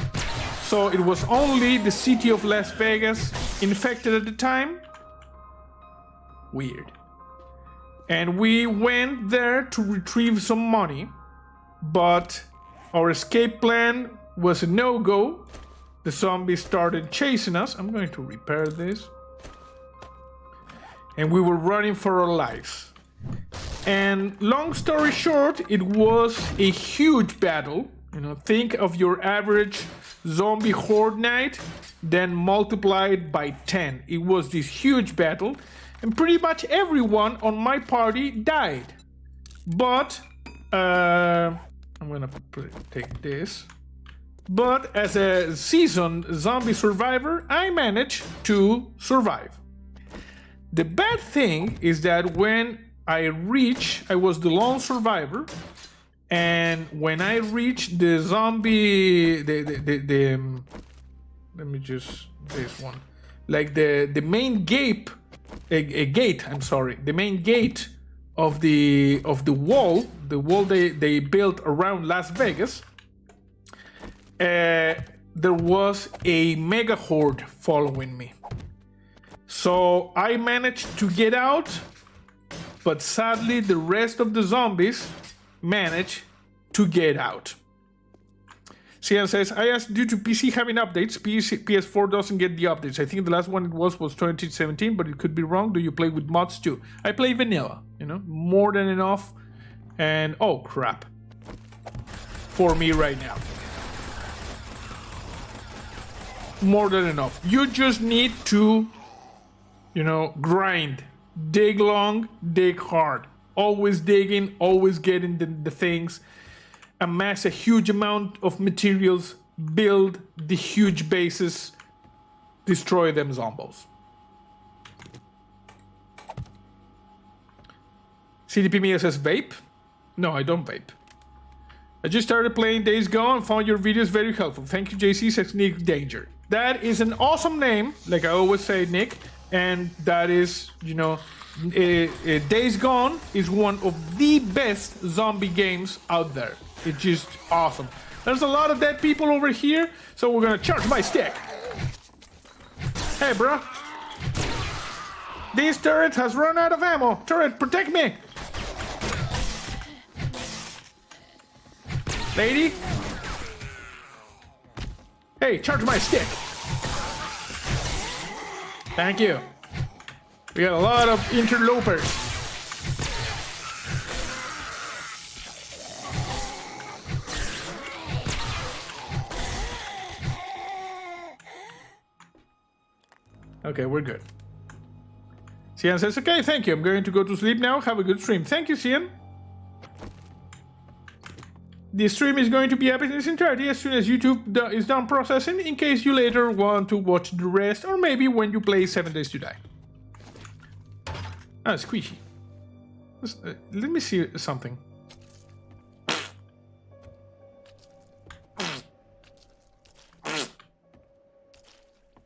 So it was only the city of Las Vegas infected at the time. Weird. And we went there to retrieve some money. But our escape plan was a no-go. The zombies started chasing us. I'm going to repair this. And we were running for our lives. And long story short, it was a huge battle. You know, think of your average zombie horde night, then multiply it by 10. It was this huge battle, and pretty much everyone on my party died. But I'm gonna take this. But as a seasoned zombie survivor, I managed to survive. The bad thing is that when I was the lone survivor, and when I reached the zombie, let me just, this one, like the main gate, the main gate of the wall, they built around Las Vegas, there was a mega horde following me. So I managed to get out, but sadly the rest of the zombies managed to get out. Cian says, I asked due to PC having updates, PS4 doesn't get the updates. I think the last one it was 2017, but it could be wrong. Do you play with mods too? I play vanilla, you know, more than enough. And oh crap. For me right now. More than enough. You just need to, you know, grind. Dig long, dig hard. Always digging, always getting the things. Amass a huge amount of materials, build the huge bases, destroy them zombies. CDP Mia says vape? No, I don't vape. I just started playing Days Gone and found your videos very helpful. Thank you, JC, says Nick Danger. That is an awesome name, like I always say, Nick, and that is, you know, Days Gone is one of the best zombie games out there. It's just awesome. There's a lot of dead people over here, so we're gonna charge my stick. Hey, bro. This turret has run out of ammo. Turret, protect me. Lady. Hey, charge my stick. Thank you. We got a lot of interlopers. Okay, we're good. Cian says, okay, thank you. I'm going to go to sleep now. Have a good stream. Thank you, Cian. The stream is going to be up in its entirety as soon as YouTube is done processing, in case you later want to watch the rest, or maybe when you play 7 Days to Die. Ah, squishy. Let me see something.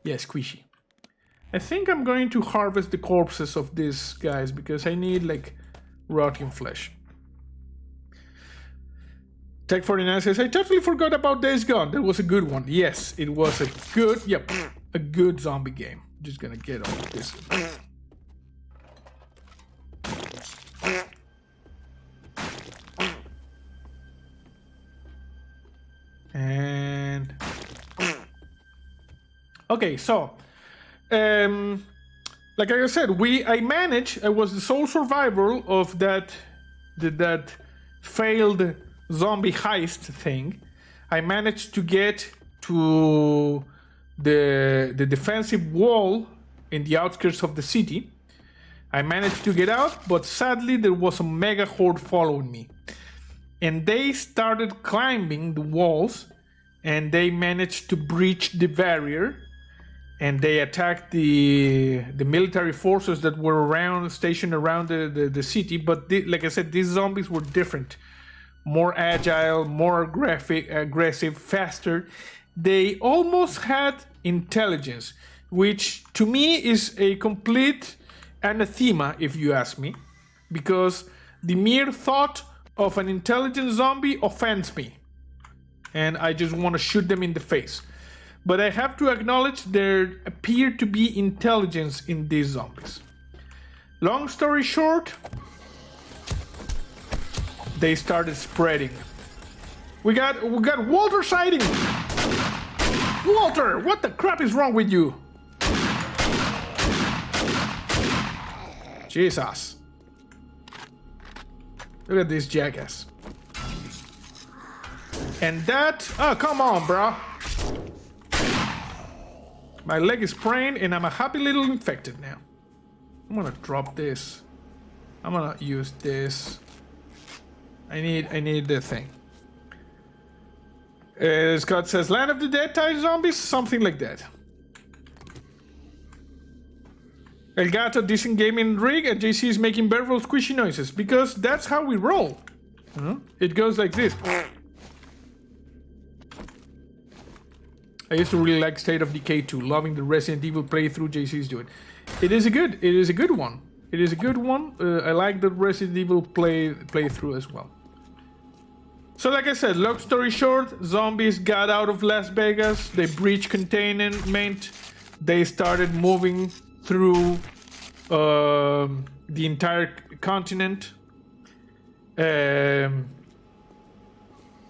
Yeah, squishy. I think I'm going to harvest the corpses of these guys because I need like rotting flesh. Tech49 says, I totally forgot about Days Gone. That was a good one. Yes, it was a good, yep, a good zombie game. Just gonna get all of this. And okay, so like I said, I was the sole survivor of that failed zombie heist thing. I managed to get to the defensive wall in the outskirts of the city. I managed to get out, but sadly there was a mega horde following me. And they started climbing the walls, and they managed to breach the barrier, and they attacked the military forces that were stationed around the city. But like I said, these zombies were different. More agile, more aggressive, faster. They almost had intelligence, which to me is a complete anathema, if you ask me, because the mere thought of an intelligent zombie offends me, and I just want to shoot them in the face. But I have to acknowledge there appeared to be intelligence in these zombies. Long story short, they started spreading. We got Walter sighting. Walter, what the crap is wrong with you? Jesus. Look at this jackass. And that, oh, come on, bro. My leg is sprained and I'm a happy little infected now. I'm gonna drop this. I'm gonna use this. I need the thing. Scott says, Land of the Dead type zombies? Something like that. Elgato, decent gaming rig, and JC is making barrel squishy noises, because that's how we roll. It goes like this. I used to really like State of Decay 2, loving the Resident Evil playthrough JC is doing. It is a good one. It is a good one. I like the Resident Evil playthrough as well. So like I said, long story short, zombies got out of Las Vegas. They breached containment. They started moving through the entire continent.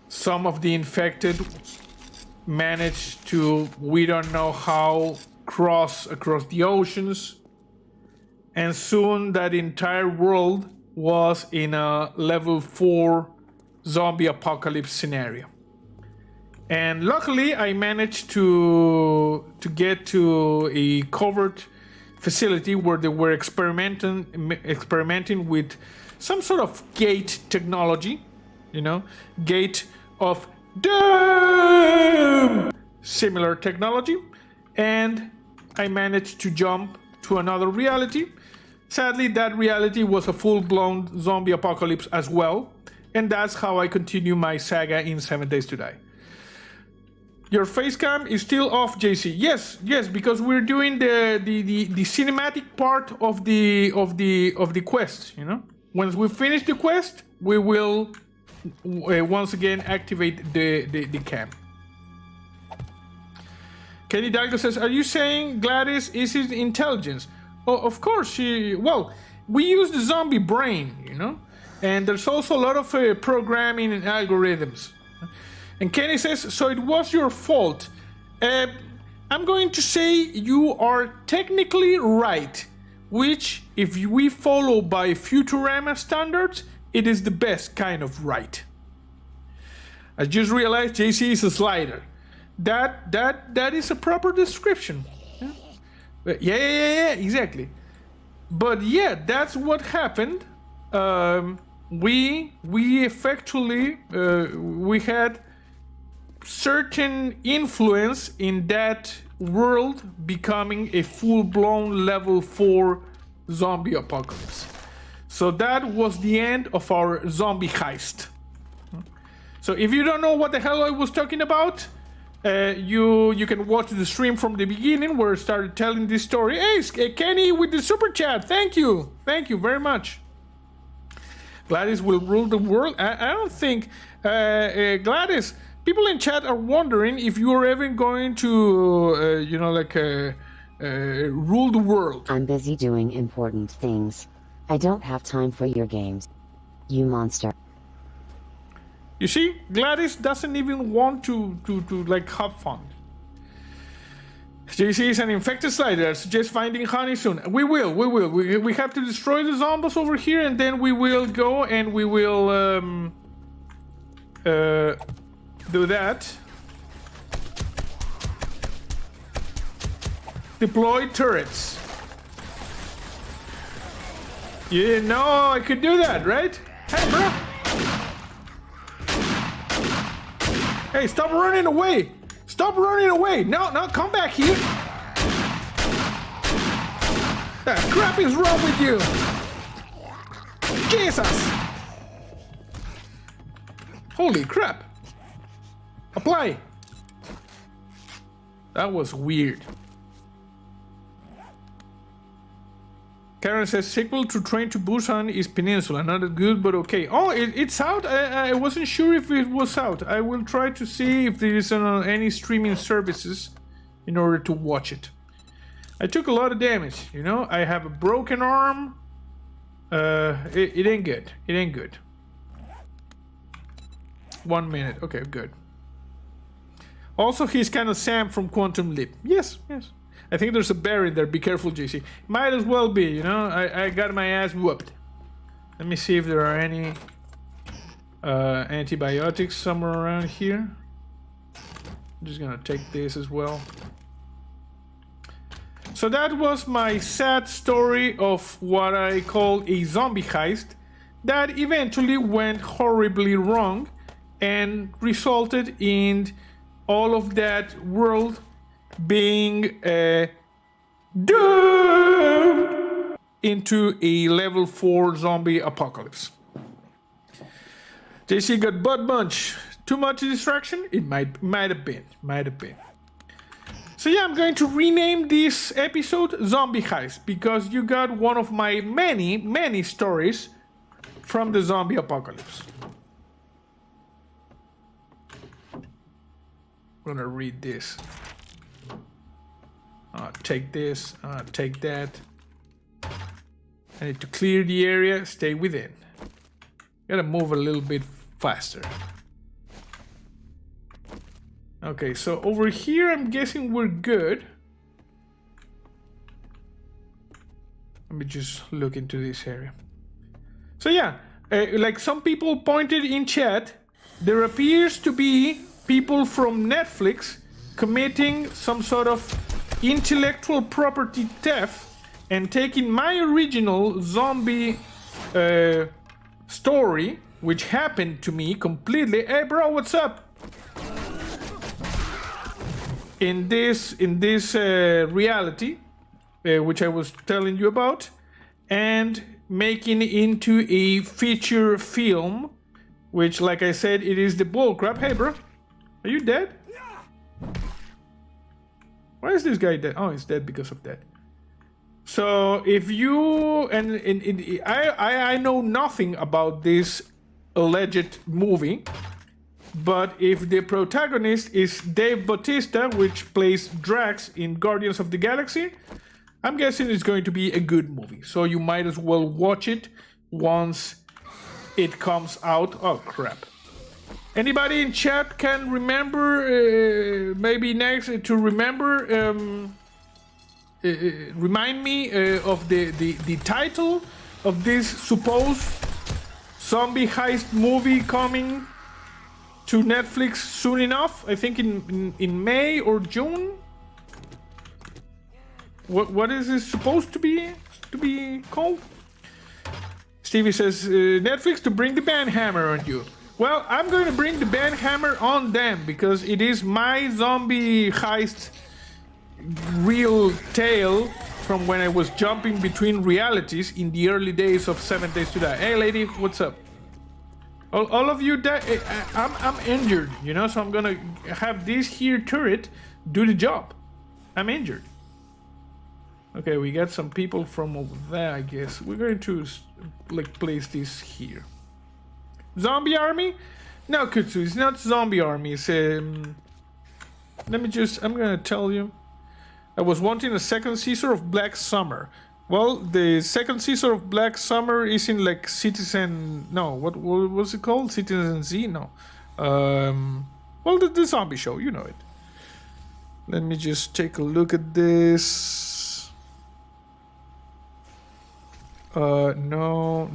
Some of the infected managed to, we don't know how, cross across the oceans. And soon that entire world was in a level 4 zombie apocalypse scenario. And luckily I managed to get to a covered facility where they were experimenting with some sort of gate technology, you know, gate of doom, similar technology, and I managed to jump to another reality. Sadly, that reality was a full-blown zombie apocalypse as well, and that's how I continue my saga in 7 Days to Die. Your face cam is still off, JC. Yes, because we're doing the cinematic part of the quest. You know, once we finish the quest, we will once again activate the cam. Kenny Dagdo says, "Are you saying Gladys is his intelligence?" Oh, of course she. Well, we use the zombie brain, you know, and there's also a lot of programming and algorithms. And Kenny says, so it was your fault. I'm going to say you are technically right, which, if we follow by Futurama standards, it is the best kind of right. I just realized JC is a slider. That is a proper description. Yeah, exactly. But yeah, that's what happened. We effectively we had certain influence in that world becoming a full-blown level 4 zombie apocalypse. So that was the end of our zombie heist. So if you don't know what the hell I was talking about, you can watch the stream from the beginning where I started telling this story. Hey, Kenny with the super chat. Thank you very much. Gladys will rule the world. I don't think Gladys. People in chat are wondering if you are ever going to, rule the world. I'm busy doing important things. I don't have time for your games. You monster. You see, Gladys doesn't even want to like have fun. JC is an infected slider. Suggest finding honey soon. We will. We have to destroy the zombies over here, and then we will go and we will do that. Deploy turrets. You didn't know I could do that, right? Hey, bro. Hey, stop running away. Stop running away. No, come back here. The crap is wrong with you? Jesus. Holy crap. Apply. That was weird. Karen says sequel to Train to Busan is Peninsula. Not as good, but okay. Oh, it's out? I wasn't sure if it was out. I will try to see if there is any streaming services in order to watch it. I took a lot of damage, you know? I have a broken arm. It ain't good. It ain't good. 1 minute. Okay, good. Also, he's kind of Sam from Quantum Leap. Yes. I think there's a bear in there. Be careful, JC. Might as well be, you know? I got my ass whooped. Let me see if there are any antibiotics somewhere around here. I'm just gonna take this as well. So that was my sad story of what I call a zombie heist that eventually went horribly wrong and resulted in all of that world being doomed into a level 4 zombie apocalypse. JC got butt bunch. Too much distraction? It might have been. So So yeah, I'm going to rename this episode Zombie Heist because you got one of my many stories from the zombie apocalypse. I'm gonna read this. Take this, take that. I need to clear the area, stay within. Gotta move a little bit faster. Okay, so over here I'm guessing we're good. Let me just look into this area. So yeah, like some people pointed in chat, there appears to be people from Netflix committing some sort of intellectual property theft and taking my original zombie story, which happened to me completely. Hey bro, what's up? In this reality, which I was telling you about, and making it into a feature film, which, like I said, it is the bullcrap. Hey bro, are you dead? Why is this guy dead? Oh, he's dead because of that. So if you I know nothing about this alleged movie, but if the protagonist is Dave Bautista, which plays Drax in Guardians of the Galaxy, I'm guessing it's going to be a good movie. So you might as well watch it once it comes out. Oh crap. Anybody in chat can remember, maybe next to remember, remind me of the title of this supposed zombie heist movie coming to Netflix soon enough? I think in May or June. What is this supposed to be called? Stevie says Netflix to bring the banhammer on you. Well, I'm going to bring the banhammer on them because it is my zombie heist real tale from when I was jumping between realities in the early days of 7 Days to Die. Hey lady, what's up? All of you that I'm injured, you know, so I'm gonna have this here turret do the job. I'm injured. Okay, we got some people from over there, I guess. We're going to like place this here. Zombie army? No, Kutsu, it's not zombie army. It's I'm gonna tell you. I was wanting a second season of Black Summer. Well, the second season of Black Summer is in like Citizen... No, what was it called? Citizen Z? No. Well, the zombie show, you know it. Let me just take a look at this. No.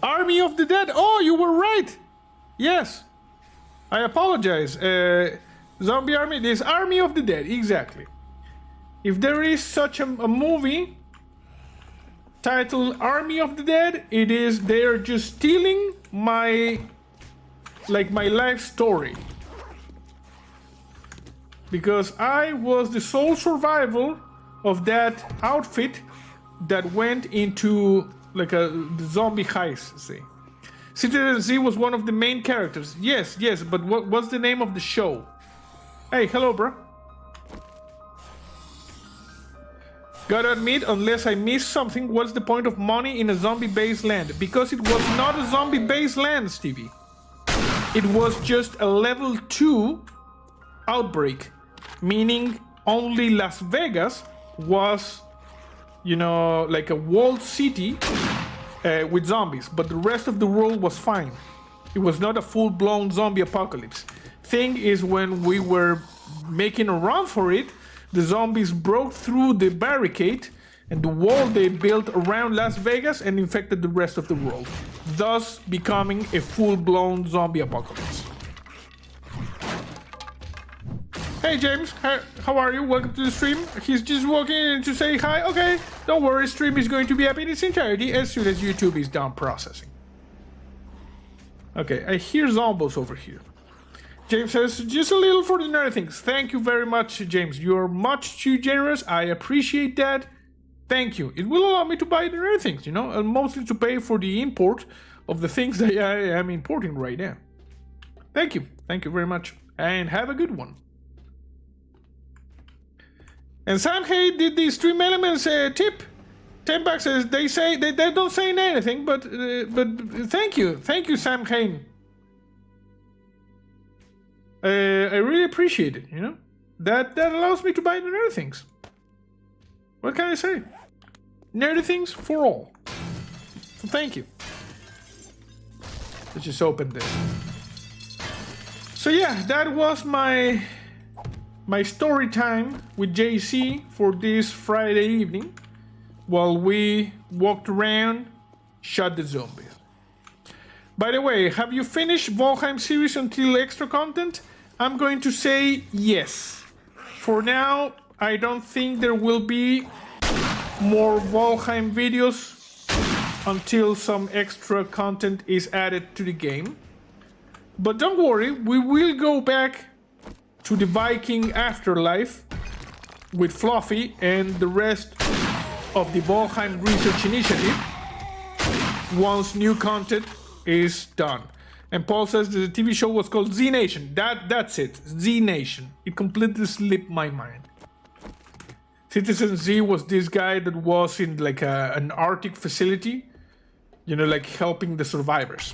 Army of the Dead. Oh, you were right. Yes. I apologize. Zombie Army. This Army of the Dead. Exactly. If there is such a movie titled Army of the Dead, it is they're just stealing my life story. Because I was the sole survivor of that outfit that went into like the zombie heist, see. Citizen Z was one of the main characters. Yes, but what's the name of the show? Hey, hello, bro. Gotta admit, unless I missed something, what's the point of money in a zombie-based land? Because it was not a zombie-based land, Stevie. It was just a level 2 outbreak, meaning only Las Vegas was, you know, like a walled city with zombies, but the rest of the world was fine. It was not a full-blown zombie apocalypse. Thing is, when we were making a run for it, the zombies broke through the barricade and the wall they built around Las Vegas and infected the rest of the world, thus becoming a full-blown zombie apocalypse. Hey James, how are you? Welcome to the stream. He's just walking in to say hi. Okay, don't worry, stream is going to be up in its entirety as soon as YouTube is done processing. Okay, I hear zombos over here. James says, just a little for the nerd things. Thank you very much, James. You're much too generous. I appreciate that. Thank you. It will allow me to buy the nerd things, you know, and mostly to pay for the import of the things that I am importing right now. Thank you. Thank you very much. And have a good one. And Sam Hay did the Stream Elements tip. $10 says they don't say anything, but thank you, Sam Hain. I really appreciate it. You know, that allows me to buy the nerdy things. What can I say? Nerdy things for all. So thank you. Let's just open this. So yeah, that was my story time with JC for this Friday evening. While we walked around, shot the zombies. By the way, have you finished Valheim series until extra content? I'm going to say yes. For now, I don't think there will be more Valheim videos until some extra content is added to the game. But don't worry, we will go back to the Viking afterlife with Fluffy and the rest of the Valheim Research Initiative once new content is done. And Paul says that the TV show was called Z Nation. That's it, Z Nation. It completely slipped my mind. Citizen Z was this guy that was in like an Arctic facility, you know, like helping the survivors.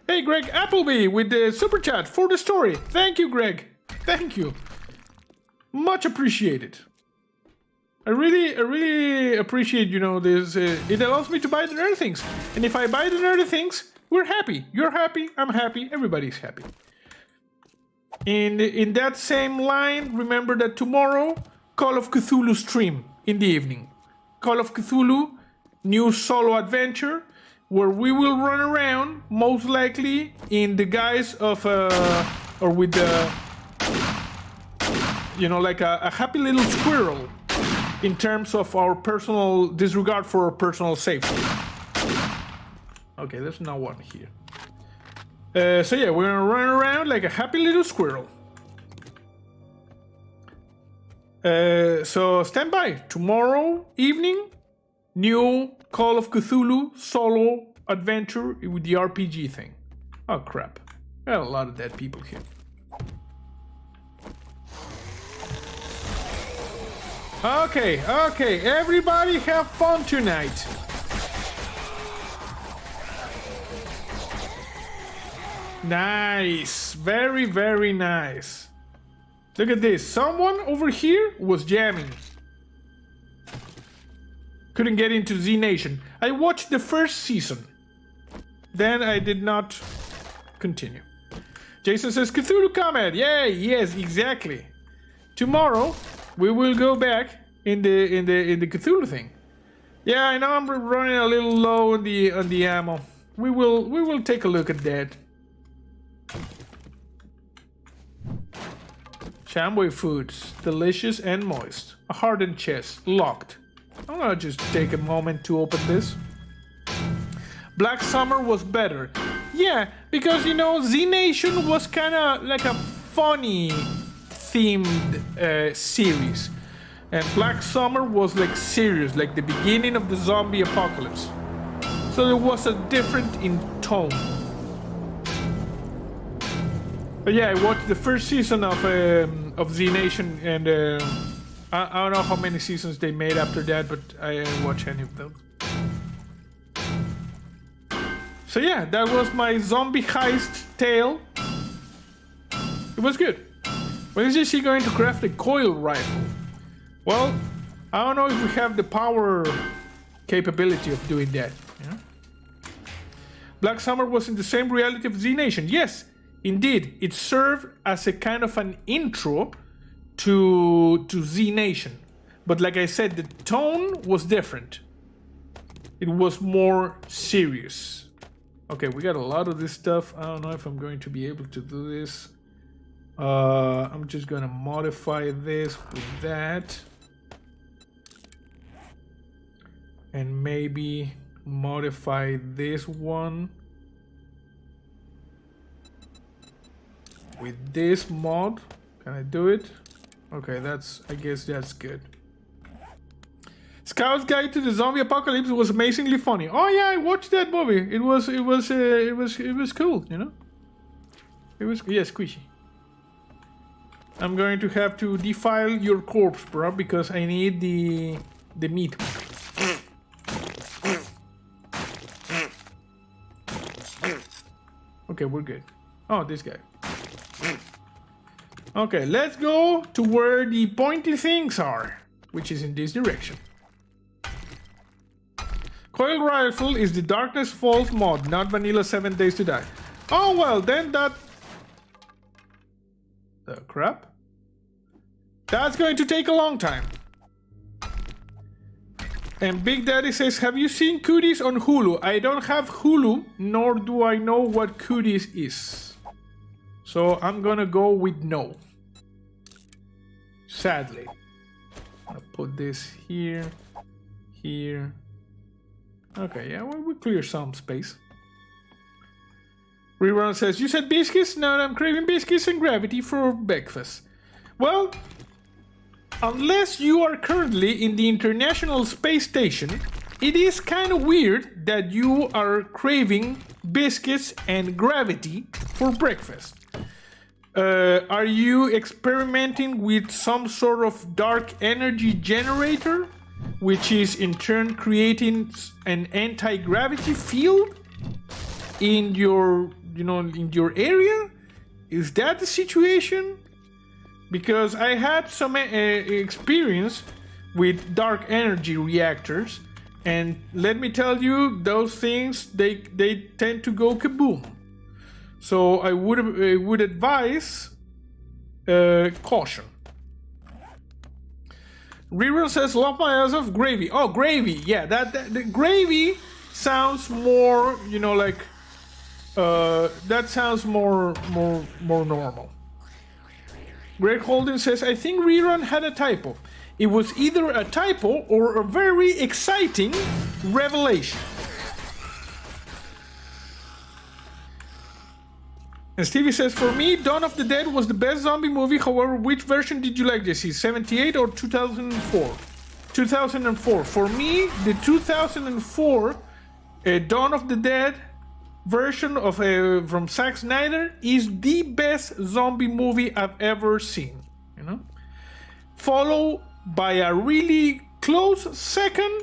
Hey, Greg Appleby with the super chat for the story. Thank you, Greg. Thank you. Much appreciated. I really appreciate, you know, this. It allows me to buy the nerdy things. And if I buy the nerdy things, we're happy. You're happy. I'm happy. Everybody's happy. And in that same line, remember that tomorrow, Call of Cthulhu stream in the evening. Call of Cthulhu, new solo adventure, where we will run around, most likely in the guise of, or with the, you know, like a happy little squirrel. In terms of our personal disregard for our personal safety. Okay, there's no one here. So yeah, we're gonna run around like a happy little squirrel. So stand by. Tomorrow evening, new Call of Cthulhu solo adventure with the RPG thing. Oh crap. Got a lot of dead people here. Okay, everybody have fun tonight. Nice, very nice. Look at this, someone over here was jamming. Couldn't get into Z Nation. I watched the first season. Then I did not continue. Jason says, Cthulhu comment. Yay, yes, exactly. Tomorrow, we will go back in the Cthulhu thing. Yeah, I know I'm running a little low on the ammo. We will take a look at that. Shamway foods, delicious and moist. A hardened chest, locked. I'm gonna just take a moment to open this. Black Summer was better. Yeah, because you know, Z Nation was kind of like a funny themed series, and Black Summer was like serious, like the beginning of the zombie apocalypse. So there was a different in tone. But yeah, I watched the first season of Z Nation, and I don't know how many seasons they made after that, but I didn't watch any of them. So yeah, that was my zombie heist tale. It was good. When is she going to craft a coil rifle? Well, I don't know if we have the power capability of doing that. You know? Black Summer was in the same reality of Z Nation. Yes, indeed. It served as a kind of an intro to Z Nation. But like I said, the tone was different. It was more serious. Okay, we got a lot of this stuff. I don't know if I'm going to be able to do this. I'm just gonna modify this with that. And maybe modify this one with this mod. Can I do it? Okay, I guess that's good. Scout's Guide to the Zombie Apocalypse was amazingly funny. Oh yeah, I watched that movie. It was cool, you know. It was, yeah, squishy. I'm going to have to defile your corpse, bro, because I need the meat. Okay, we're good. Oh, this guy. Okay, let's go to where the pointy things are, which is in this direction. Coil Rifle is the Darkness Falls mod, not vanilla 7 Days to Die. Oh, well, then that... The crap? That's going to take a long time. And Big Daddy says, have you seen Cooties on Hulu? I don't have Hulu, nor do I know what Cooties is. So I'm gonna go with no. Sadly. I'll put this here, here. Okay, yeah, well, we clear some space. Rerun says, you said biscuits? No, I'm craving biscuits and gravity for breakfast. Well, unless you are currently in the International Space Station, it is kind of weird that you are craving biscuits and gravity for breakfast. Are you experimenting with some sort of dark energy generator, which is in turn creating an anti-gravity field in your, in your area? Is that the situation? Because I had some experience with dark energy reactors, and let me tell you, those things, they tend to go kaboom. So I would advise caution. Rerun says, love my ass of gravy. Oh, gravy, yeah, the gravy sounds more, like that sounds more normal. Greg Holden says, I think Rerun had a typo. It was either a typo or a very exciting revelation. And Stevie says, for me, Dawn of the Dead was the best zombie movie. However, which version did you like, Jesse? 78 or 2004? 2004. For me, the 2004 Dawn of the Dead version of from Zack Snyder is the best zombie movie I've ever seen. Followed by a really close second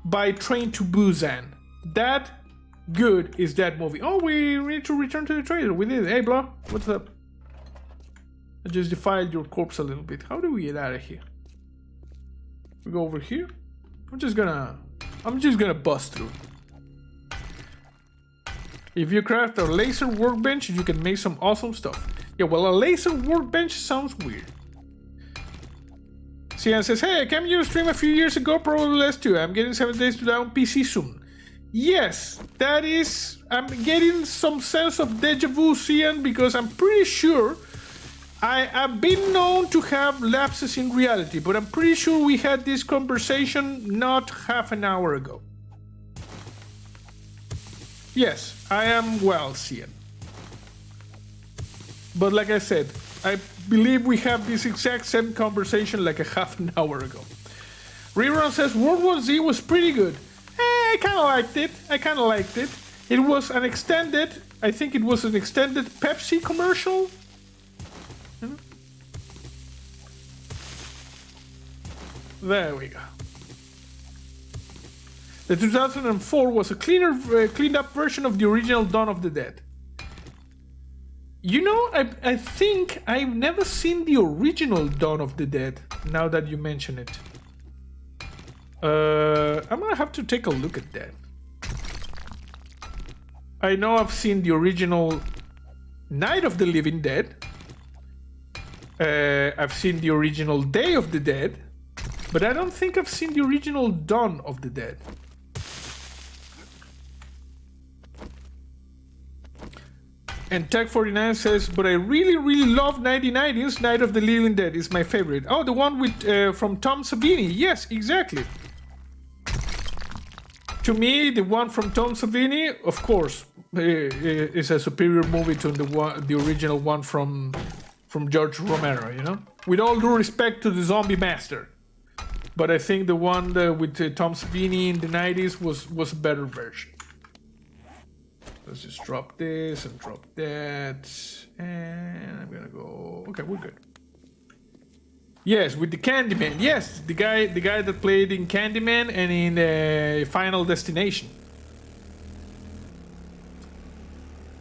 by Train to Busan. That good is that movie. Oh, we need to return to the trailer. We did. Hey, bro, what's up? I just defiled your corpse a little bit. How do we get out of here? We go over here. I'm just gonna bust through. If you craft a laser workbench, you can make some awesome stuff. Yeah, well, a laser workbench sounds weird. Cian says, hey, I came to your stream a few years ago, probably less too. I'm getting 7 Days to Die on PC soon. Yes, that is... I'm getting some sense of deja vu, Cian, because I'm pretty sure I've been known to have lapses in reality, but I'm pretty sure we had this conversation not half an hour ago. Yes, I am well, Cian. But like I said, I believe we have this exact same conversation like a half an hour ago. Rerun says World War Z was pretty good. I kind of liked it. It was an extended, I think it was an extended Pepsi commercial. There we go. The 2004 was a cleaned up version of the original Dawn of the Dead. I think I've never seen the original Dawn of the Dead, now that you mention it. I'm gonna have to take a look at that. I know I've seen the original Night of the Living Dead. I've seen the original Day of the Dead. But I don't think I've seen the original Dawn of the Dead. And Tech49 says, but I really love 1990s Night of the Living Dead is my favorite. Oh, the one with from Tom Savini. Yes, exactly. To me, the one from Tom Savini, of course, is a superior movie to the original one from George Romero, With all due respect to the Zombie Master. But I think the one with Tom Savini in the 90s was a better version. Let's just drop this and drop that. And I'm gonna go... Okay, we're good. Yes, with the Candyman. Yes, the guy that played in Candyman and in Final Destination.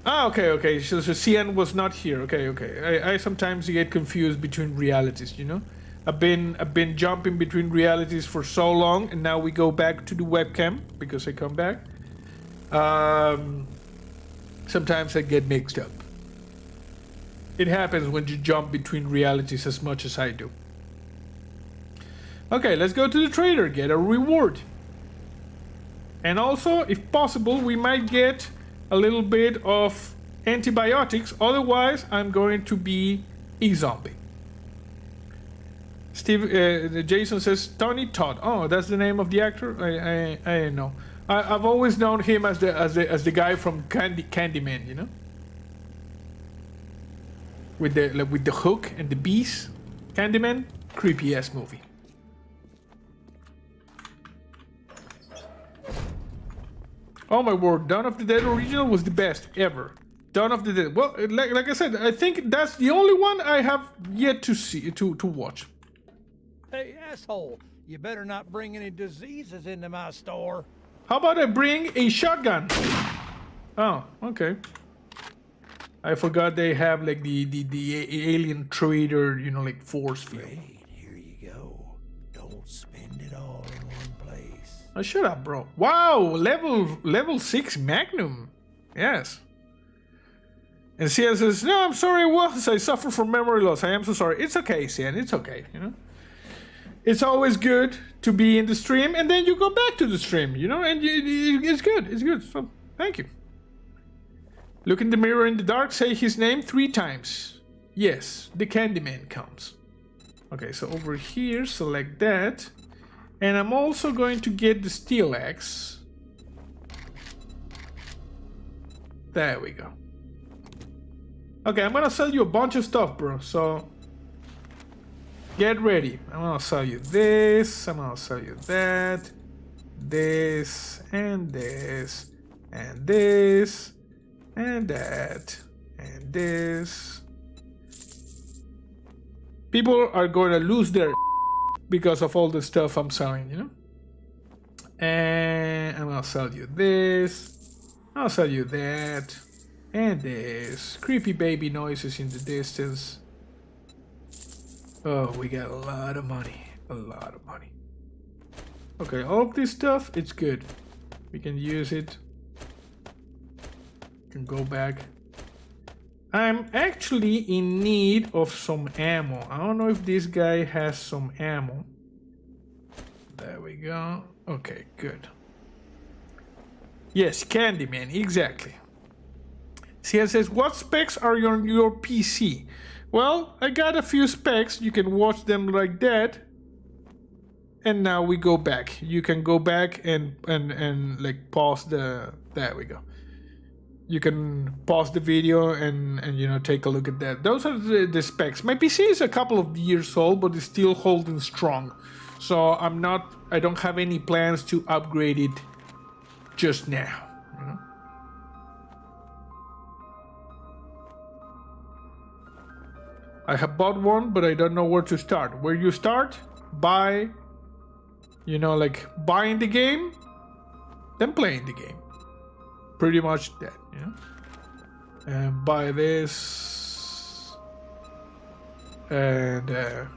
Ah, okay. So Cian was not here. Okay. I sometimes get confused between realities, you know? I've been jumping between realities for so long, and now we go back to the webcam because I come back. Sometimes I get mixed up. It happens when you jump between realities as much as I do. Okay, let's go to the trader, get a reward. And also, if possible, we might get a little bit of antibiotics, otherwise I'm going to be a zombie. Jason says Tony Todd. Oh, that's the name of the actor. I don't know. I've always known him as the guy from Candyman, you know, with the hook and the bees. Candyman, creepy ass movie. Oh my word, Dawn of the Dead original was the best ever. Dawn of the Dead. Well, like I said, I think that's the only one I have yet to see to watch. Hey, asshole, you better not bring any diseases into my store. How about I bring a shotgun? Oh, okay. I forgot they have like the alien trader, you know, like force field. Great, here you go. Don't spend it all in one place. Oh, shut up, bro. Wow, level 6 Magnum. Yes. And Cian says, no, I'm sorry, Was. I suffer from memory loss. I am so sorry. It's okay, Cian. It's okay, you know. It's always good to be in the stream, and then you go back to the stream, you know, and it's good. It's good. So, thank you. Look in the mirror in the dark, say his name 3 times. Yes, the Candyman counts. Okay, so over here, select that. And I'm also going to get the steel axe. There we go. Okay, I'm gonna sell you a bunch of stuff, bro, so... Get ready. I'm gonna sell you this, I'm gonna sell you that, this, and this, and this, and that, and this. People are gonna lose their because of all the stuff I'm selling, you know? And I'm gonna sell you this, I'll sell you that, and this. Creepy baby noises in the distance. Oh, we got a lot of money. A lot of money. Okay, all of this stuff, it's good. We can use it. Can go back. I'm actually in need of some ammo. I don't know if this guy has some ammo. There we go. Okay, good. Yes, Candyman, exactly. Cian says, what specs are on your PC? Well, I got a few specs. You can watch them like that. And now we go back. You can go back and like pause the... There we go. You can pause the video and you know, take a look at that. Those are the specs. My PC is a couple of years old, but it's still holding strong. So I don't have any plans to upgrade it just now. You know? I have bought one, but I don't know where to start. Where you start? Buy, you know, like buying the game, then playing the game. Pretty much that, you know. And buy this. And,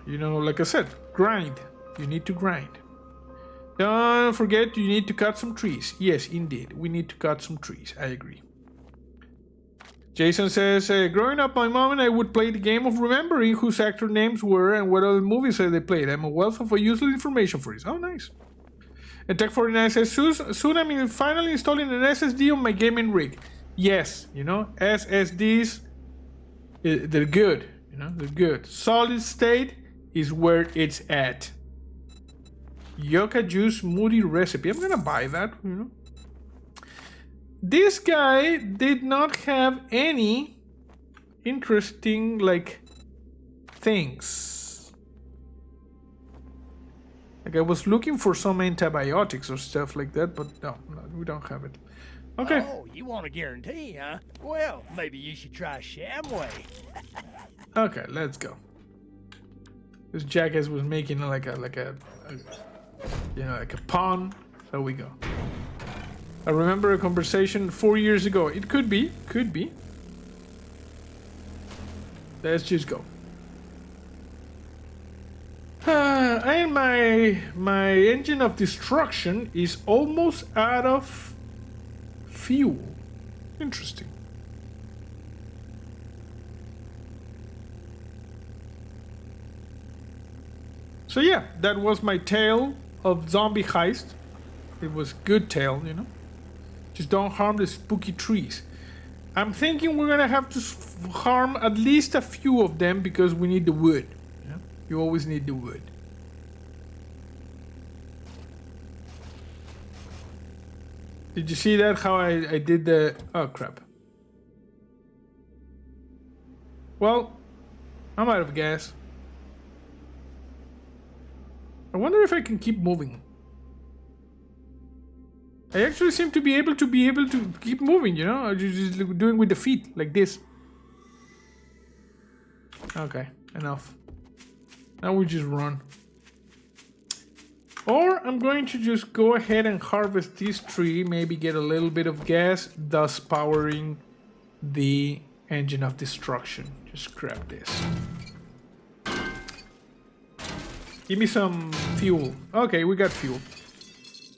you know, like I said, grind. You need to grind. Don't forget, you need to cut some trees. Yes, indeed. We need to cut some trees. I agree. Jason says, growing up, my mom and I would play the game of remembering whose actor names were and what other movies they played. I'm a wealth of useful information for this. Oh, nice. And Tech49 says, soon I'm finally installing an SSD on my gaming rig. Yes, you know, SSDs, they're good. You know, they're good. Solid state is where it's at. Yucca juice smoothie recipe. I'm gonna buy that, you know. This guy did not have any interesting, like, things. Like, I was looking for some antibiotics or stuff like that, but no, we don't have it. Okay. Oh, you want a guarantee, huh? Well, maybe you should try Shamway. Okay, let's go. This jackass was making like a you know, like a pawn. So we go. I remember a conversation 4 years ago. It could be. Let's just go. And my engine of destruction is almost out of fuel. Interesting. So yeah, that was my tale of zombie heist. It was good tale, you know. Just don't harm the spooky trees. I'm thinking we're gonna have to harm at least a few of them because we need the wood. Yeah? You always need the wood. Did you see that? How I did the... Oh, crap. Well, I'm out of gas. I wonder if I can keep moving. I actually seem to be able to keep moving, you know? Just doing with the feet, like this. Okay, enough. Now we just run. Or I'm going to just go ahead and harvest this tree, maybe get a little bit of gas, thus powering the engine of destruction. Just grab this. Give me some fuel. Okay, we got fuel.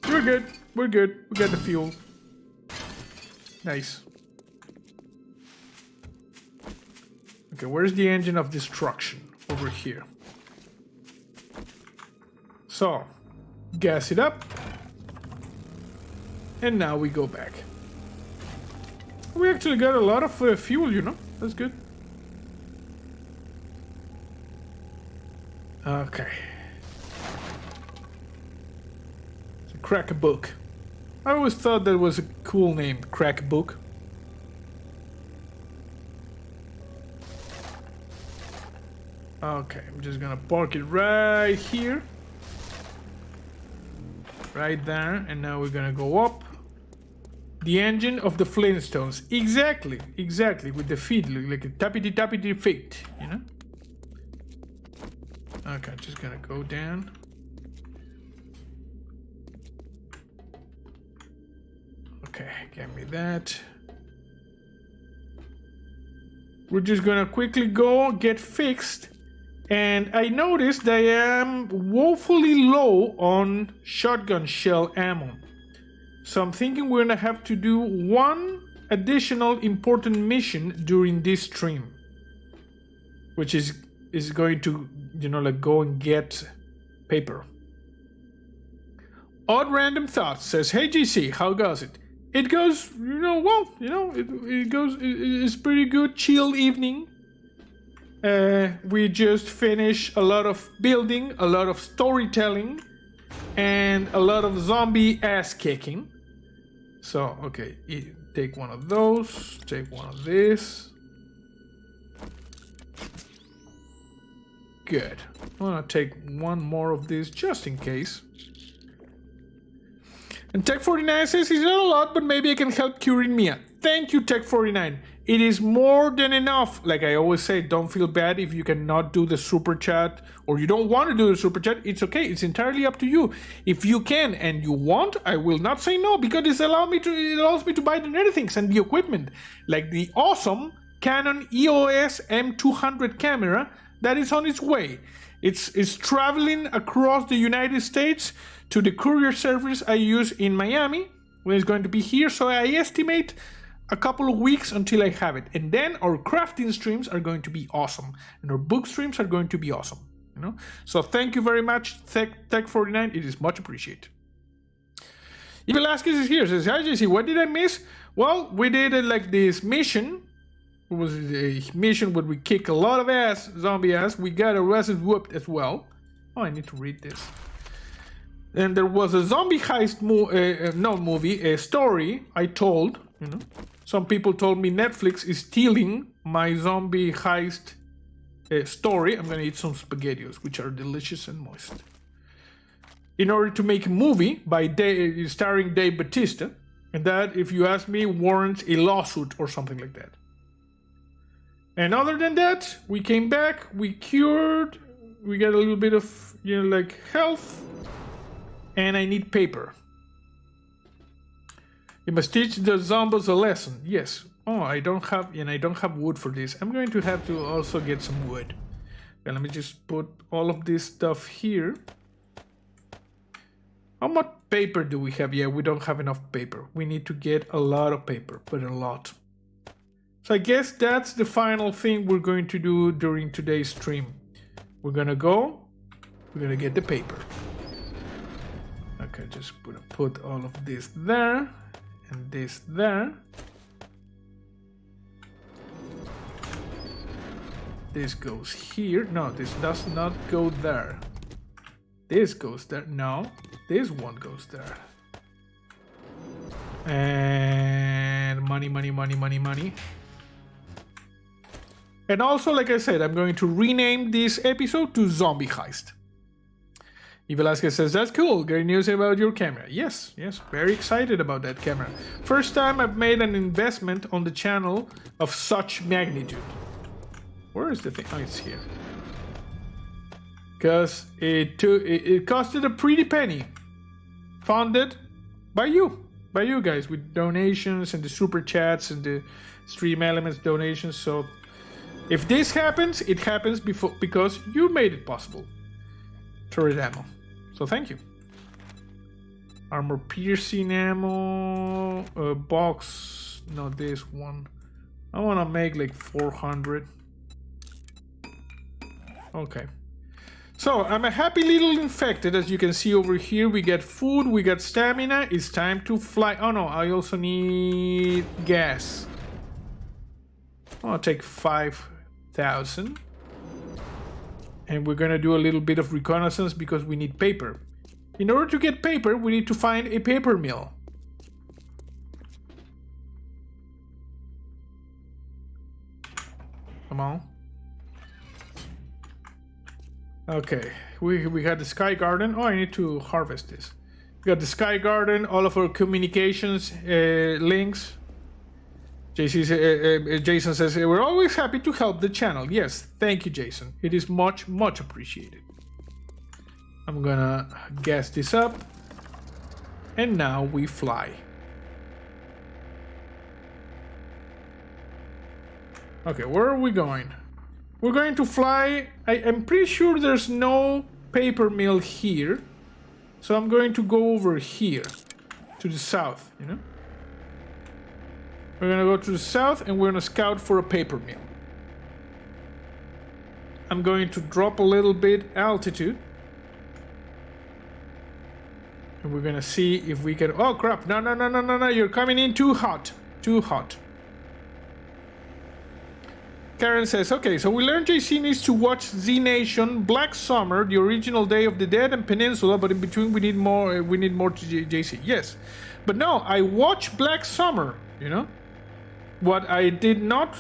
We're good. We're good. We got the fuel. Nice. Okay, where's the engine of destruction? Over here. So, gas it up. And now we go back. We actually got a lot of fuel, you know? That's good. Okay. Crack a book. I always thought that was a cool name, Crack Book. Okay, I'm just gonna park it right here. Right there, and now we're gonna go up. The engine of the Flintstones. Exactly, with the feet, like a tappity feet, you know? Okay, just gonna go down. Okay, give me that. We're just gonna quickly go get fixed. And I noticed that I am woefully low on shotgun shell ammo. So I'm thinking we're gonna have to do one additional important mission during this stream. Which is going to, you know, like go and get paper. Odd Random Thoughts says, "Hey GC, how goes it?" It goes, you know, well, you know, it's pretty good, chill evening. We just finished a lot of building, a lot of storytelling, and a lot of zombie ass kicking. So, okay, take one of those, take one of this. Good. I'm gonna take one more of this just in case. And Tech49 says it's not a lot, but maybe I can help curing Mia. Thank you, Tech49. It is more than enough. Like I always say, don't feel bad if you cannot do the super chat or you don't want to do the super chat. It's okay. It's entirely up to you. If you can and you want, I will not say no because it allows me to buy the nether things and the equipment, like the awesome Canon EOS M200 camera that is on its way. It's traveling across the United States to the courier service I use in Miami, when it's going to be here. So I estimate a couple of weeks until I have it. And then our crafting streams are going to be awesome. And our book streams are going to be awesome. You know? So thank you very much, Tech49. It is much appreciated. Evil Velasquez is here. Says, "Hi JC, what did I miss?" Well, we did like this mission. It was a mission where we kick a lot of ass, zombie ass. We got our asses whooped as well. Oh, I need to read this. And there was a zombie heist a story I told, you know. Some people told me Netflix is stealing my zombie heist story. I'm gonna eat some SpaghettiOs, which are delicious and moist. In order to make a movie by starring Dave Bautista, And that, if you ask me, warrants a lawsuit or something like that. And other than that, we came back, we cured, we got a little bit of, you know, like health, and I need paper. You must teach the zombies a lesson. Yes. Oh, I don't have wood for this. I'm going to have to also get some wood. Okay, let me just put all of this stuff here. How much paper do we have? Yeah, we don't have enough paper. We need to get a lot of paper, but a lot. So I guess that's the final thing we're going to do during today's stream. We're gonna get the paper. Okay, just put all of this there and this there. This goes here. No, this does not go there. This goes there. No, this one goes there. And money, money, money, money, money. And also, like I said, I'm going to rename this episode to Zombie Heist. Velasquez says, that's cool. Great news about your camera. Yes, very excited about that camera. First time I've made an investment on the channel of such magnitude. Where is the thing? Oh, it's here. Because it costed a pretty penny. Funded by you guys, with donations and the super chats and the stream elements donations. So if this happens, it happens because you made it possible. Turret ammo. So thank you. Armor piercing ammo. Box. No, this one. I want to make like 400. Okay. So I'm a happy little infected. As you can see over here, we get food, we got stamina. It's time to fly. Oh no, I also need gas. I'll take 5,000. And we're gonna do a little bit of reconnaissance because we need paper. In order to get paper, we need to find a paper mill. Come on. Okay, we got the Sky Garden. Oh, I need to harvest this. We got the Sky Garden, all of our communications links. Jason says, we're always happy to help the channel. Yes, thank you, Jason. It is much, much appreciated. I'm gonna gas this up. And now we fly. Okay, where are we going? We're going to fly. I'm pretty sure there's no paper mill here. So I'm going to go over here. To the south, you know? We're gonna go to the south and we're gonna scout for a paper mill. I'm going to drop a little bit altitude. And we're gonna see if we can... Oh crap, no, you're coming in too hot. Too hot. Karen says, okay, so we learned JC needs to watch Z Nation, Black Summer, the original Day of the Dead, and Peninsula, but in between we need more to JC. Yes. But no, I watched Black Summer, you know? What I did not...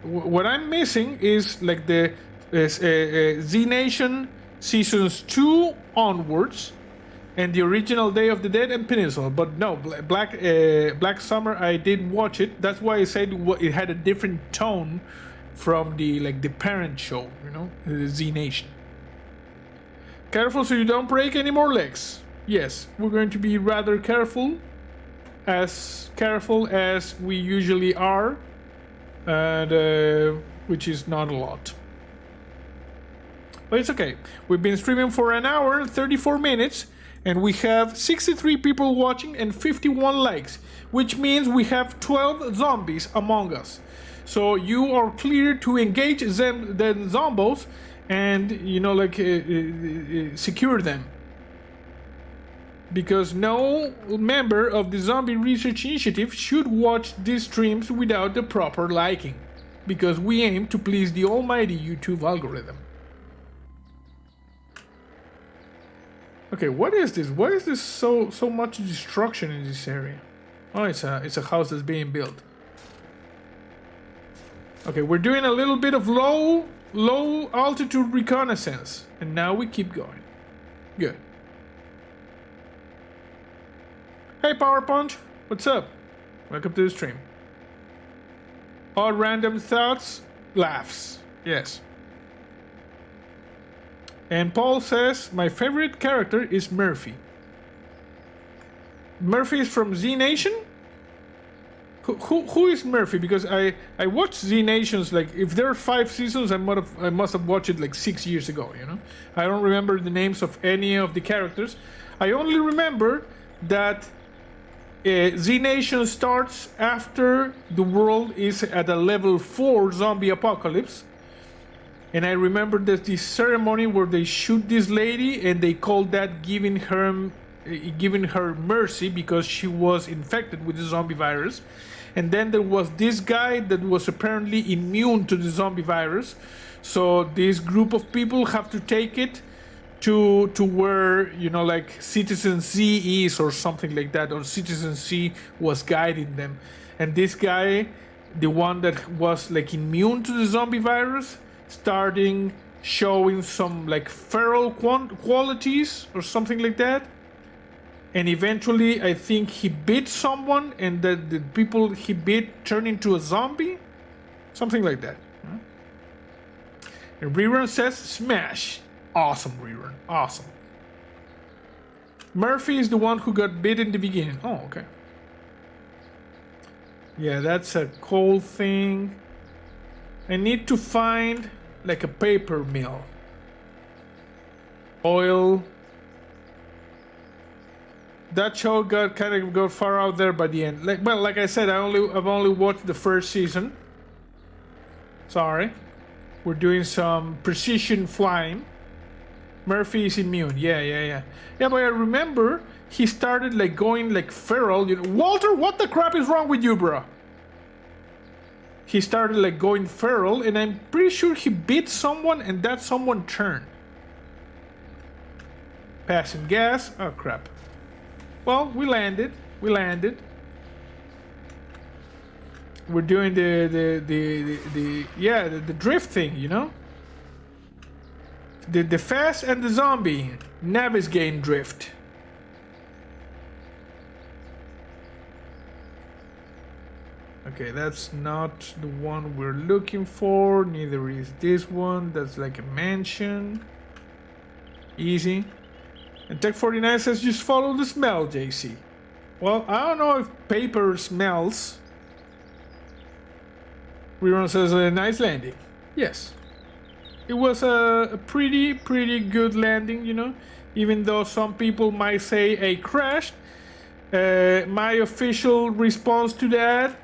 What I'm missing is like the Z Nation seasons 2 onwards and the original Day of the Dead and Peninsula. But no, Black Summer, I did watch it. That's why I said it had a different tone from the parent show, you know, the Z Nation. Careful so you don't break any more legs. Yes, we're going to be rather careful as we usually are, and which is not a lot. But it's okay. We've been streaming for an hour and 34 minutes, and we have 63 people watching and 51 likes, which means we have 12 zombies among us. So you are clear to engage the zombos and, you know, like secure them. Because no member of the Zombie Research Initiative should watch these streams without the proper liking. Because we aim to please the almighty YouTube algorithm. Okay, what is this? Why is this so much destruction in this area? Oh, it's a house that's being built. Okay, we're doing a little bit of low altitude reconnaissance. And now we keep going. Good. Hey, Power Punch. What's up? Welcome to the stream. All random thoughts, laughs. Yes. And Paul says, my favorite character is Murphy. Murphy is from Z Nation? Who is Murphy? Because I watched Z Nations, like, if there are 5 seasons, I must have watched it like 6 years ago, you know? I don't remember the names of any of the characters. I only remember that Z Nation starts after the world is at a level 4 zombie apocalypse. And I remember that this ceremony where they shoot this lady and they call that giving her mercy because she was infected with the zombie virus. And then there was this guy that was apparently immune to the zombie virus. So this group of people have to take it to where, you know, like Citizen C is or something like that, or Citizen C was guiding them. And this guy, the one that was like immune to the zombie virus, starting showing some like feral qualities or something like that. And eventually, I think he bit someone, and the people he bit turned into a zombie, something like that. And Rerun says, "Smash, awesome, Rerun, awesome." Murphy is the one who got bit in the beginning. Oh, okay. Yeah, that's a coal thing. I need to find like a paper mill. Oil. That show got far out there by the end. Like I said, I've only watched the first season. Sorry. We're doing some precision flying. Murphy is immune. Yeah. Yeah, but I remember he started like going like feral. You know, Walter, what the crap is wrong with you, bro? He started like going feral, and I'm pretty sure he bit someone, and that someone turned. Passing gas. Oh crap. Well, we landed. We're doing the drift thing, you know? The fast and the zombie Navigating drift. Okay, that's not the one we're looking for. Neither is this one. That's like a mansion. Easy. And Tech49 says, just follow the smell, JC. Well, I don't know if paper smells. Rerun says, a nice landing. Yes. It was a pretty good landing, you know. Even though some people might say I crashed. My official response to that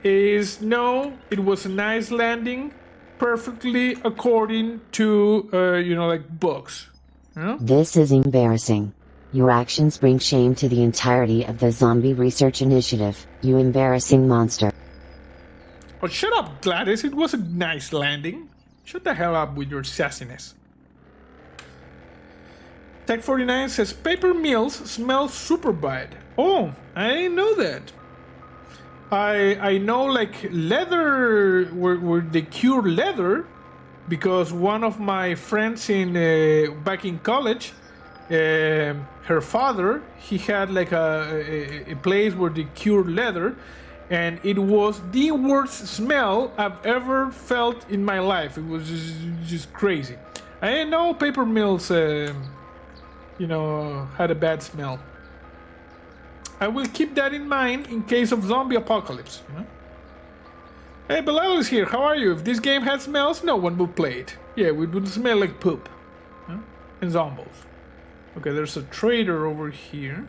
is no, it was a nice landing. Perfectly according to, you know, like books. Yeah? This is embarrassing. Your actions bring shame to the entirety of the Zombie Research Initiative, you embarrassing monster. Oh, shut up, Gladys. It was a nice landing. Shut the hell up with your sassiness. Tech49 says, paper mills smell super bad. Oh, I didn't know that. I know like leather, where they cure leather, because one of my friends in back in college, her father, he had like a place where they cured leather, and it was the worst smell I've ever felt in my life. It was just crazy. I didn't know paper mills, you know, had a bad smell. I will keep that in mind in case of zombie apocalypse. You know? Hey, Bilal is here. How are you? If this game had smells, no one would play it. Yeah, it would smell like poop. Huh? And zombies. Okay, there's a trader over here.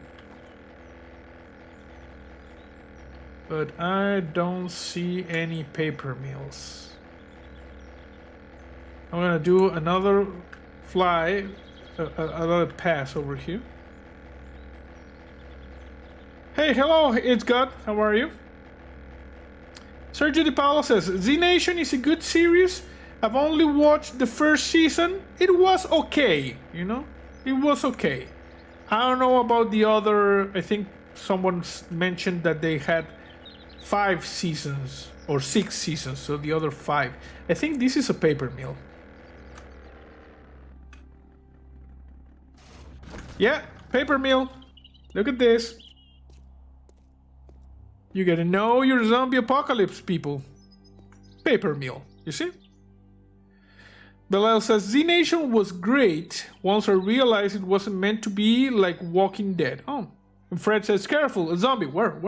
But I don't see any paper mills. I'm gonna do another fly, another pass over here. Hey, hello, it's God. How are you? Sergio Di Paolo says, Z Nation is a good series. I've only watched the first season. It was okay, you know? It was okay. I don't know about the other. I think someone mentioned that they had 5 seasons or 6 seasons, so the other 5. I think this is a paper mill. Yeah, paper mill. Look at this. You gotta know your zombie apocalypse, people. Paper mill, you see? Belial says, Z Nation was great once I realized it wasn't meant to be like Walking Dead. Oh. And Fred says, careful, a zombie. Where?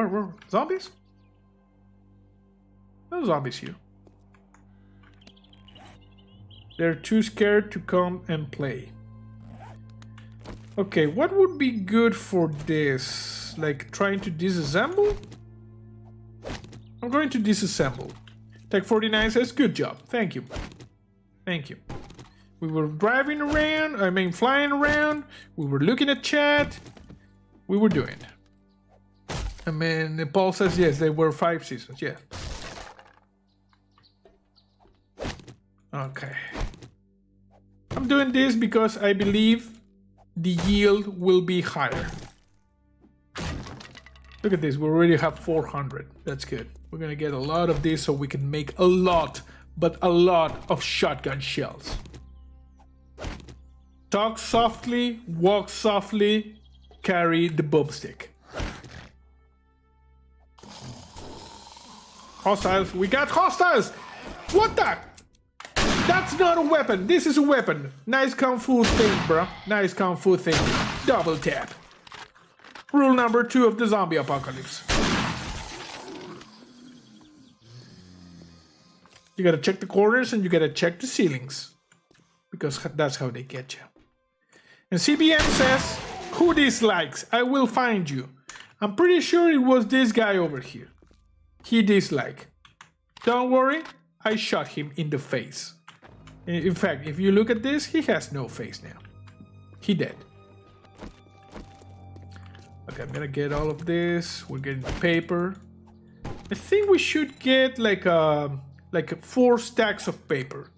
Zombies? No zombies here. They're too scared to come and play. Okay, what would be good for this? Like trying to disassemble? I'm going to disassemble. Tech 49 says, good job. Thank you. Thank you. We were driving around, flying around. We were looking at chat. We were doing it. Paul says, yes, they were 5 seasons. Yeah. Okay. I'm doing this because I believe the yield will be higher. Look at this, we already have 400. That's good. We're gonna get a lot of this so we can make a lot, but a lot of shotgun shells. Talk softly, walk softly, carry the boomstick. Hostiles, we got hostiles! What the? That's not a weapon, this is a weapon. Nice kung fu thing, bro. Nice kung fu thing. Double tap. Rule number 2 of the zombie apocalypse. You gotta check the corners and you gotta check the ceilings. Because that's how they get you. And CBM says, who dislikes? I will find you. I'm pretty sure it was this guy over here. He disliked. Don't worry, I shot him in the face. In fact, if you look at this, he has no face now. He dead. Okay, I'm gonna get all of this. We're getting the paper. I think we should get like 4 stacks of paper.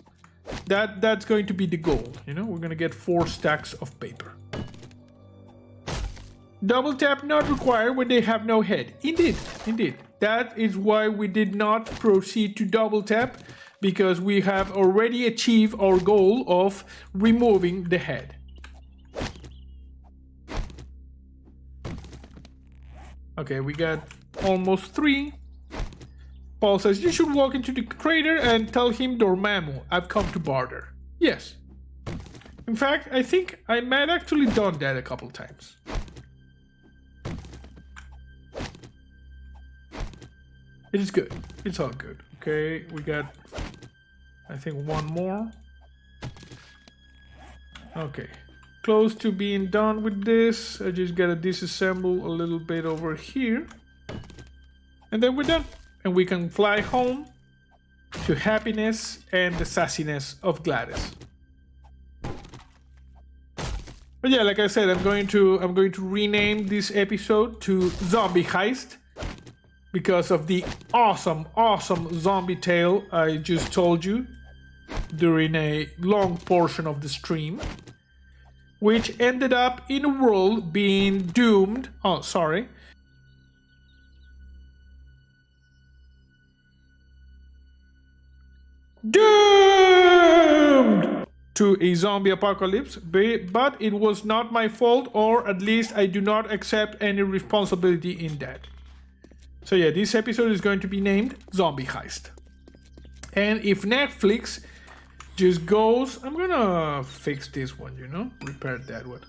That's going to be the goal, you know? We're gonna get 4 stacks of paper. Double tap not required when they have no head. Indeed, indeed. That is why we did not proceed to double tap, because we have already achieved our goal of removing the head. Okay, we got almost 3. Paul says, you should walk into the crater and tell him Dormammu, I've come to barter. Yes. In fact, I think I might actually done that a couple times. It is good. It's all good. Okay, we got, I think, 1 more. Okay. Close to being done with this. I just gotta disassemble a little bit over here. And then we're done. And we can fly home to happiness and the sassiness of Gladys. But yeah, like I said, I'm going to rename this episode to Zombie Heist, because of the awesome zombie tale I just told you during a long portion of the stream, which ended up in a world being doomed. Oh, sorry. Doomed to a zombie apocalypse, but it was not my fault, or at least I do not accept any responsibility in that. So yeah, this episode is going to be named Zombie Heist. And if Netflix just goes, I'm gonna fix this one, you know, repair that one.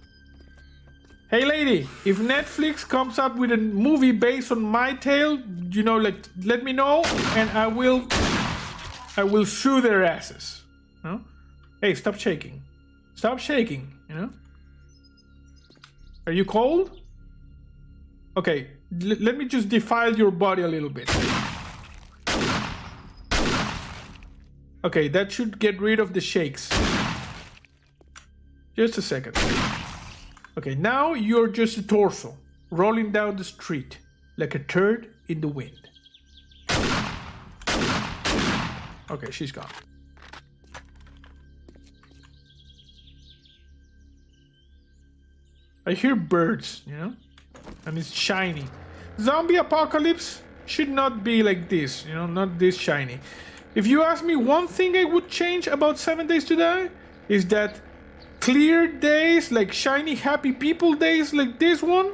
Hey lady, if Netflix comes up with a movie based on my tale, you know, like, let me know, and I will sue their asses. No? Hey, stop shaking. Stop shaking, you know? Are you cold? Okay, let me just defile your body a little bit. Okay, that should get rid of the shakes. Just a second. Okay, now you're just a torso, rolling down the street, like a turd in the wind. Okay, she's gone. I hear birds, you know? And it's shiny. Zombie apocalypse should not be like this, you know, not this shiny. If you ask me one thing I would change about 7 Days to Die, is that clear days, like shiny happy people days like this one,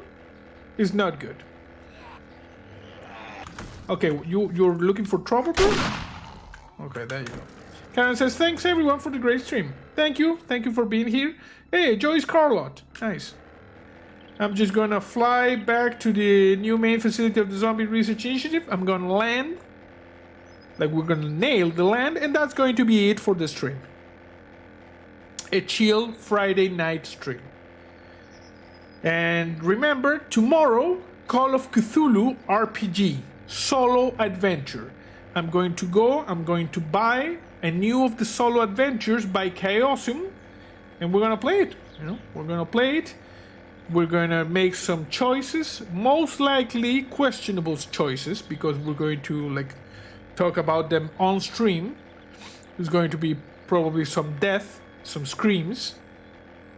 is not good. Okay, you're looking for trouble, bro? Okay, there you go. Karen says, thanks everyone for the great stream. Thank you for being here. Hey, Joyce Carlot. Nice. I'm just gonna fly back to the new main facility of the Zombie Research Initiative. I'm gonna land. Like, we're gonna nail the land, and that's going to be it for the stream. A chill Friday night stream. And remember, tomorrow, Call of Cthulhu RPG. Solo adventure. I'm going to buy a new of the solo adventures by Chaosium, and we're gonna play it. We're gonna play it. We're gonna make some choices, most likely questionable choices, because we're going to like talk about them on stream. There's going to be probably some death, some screams.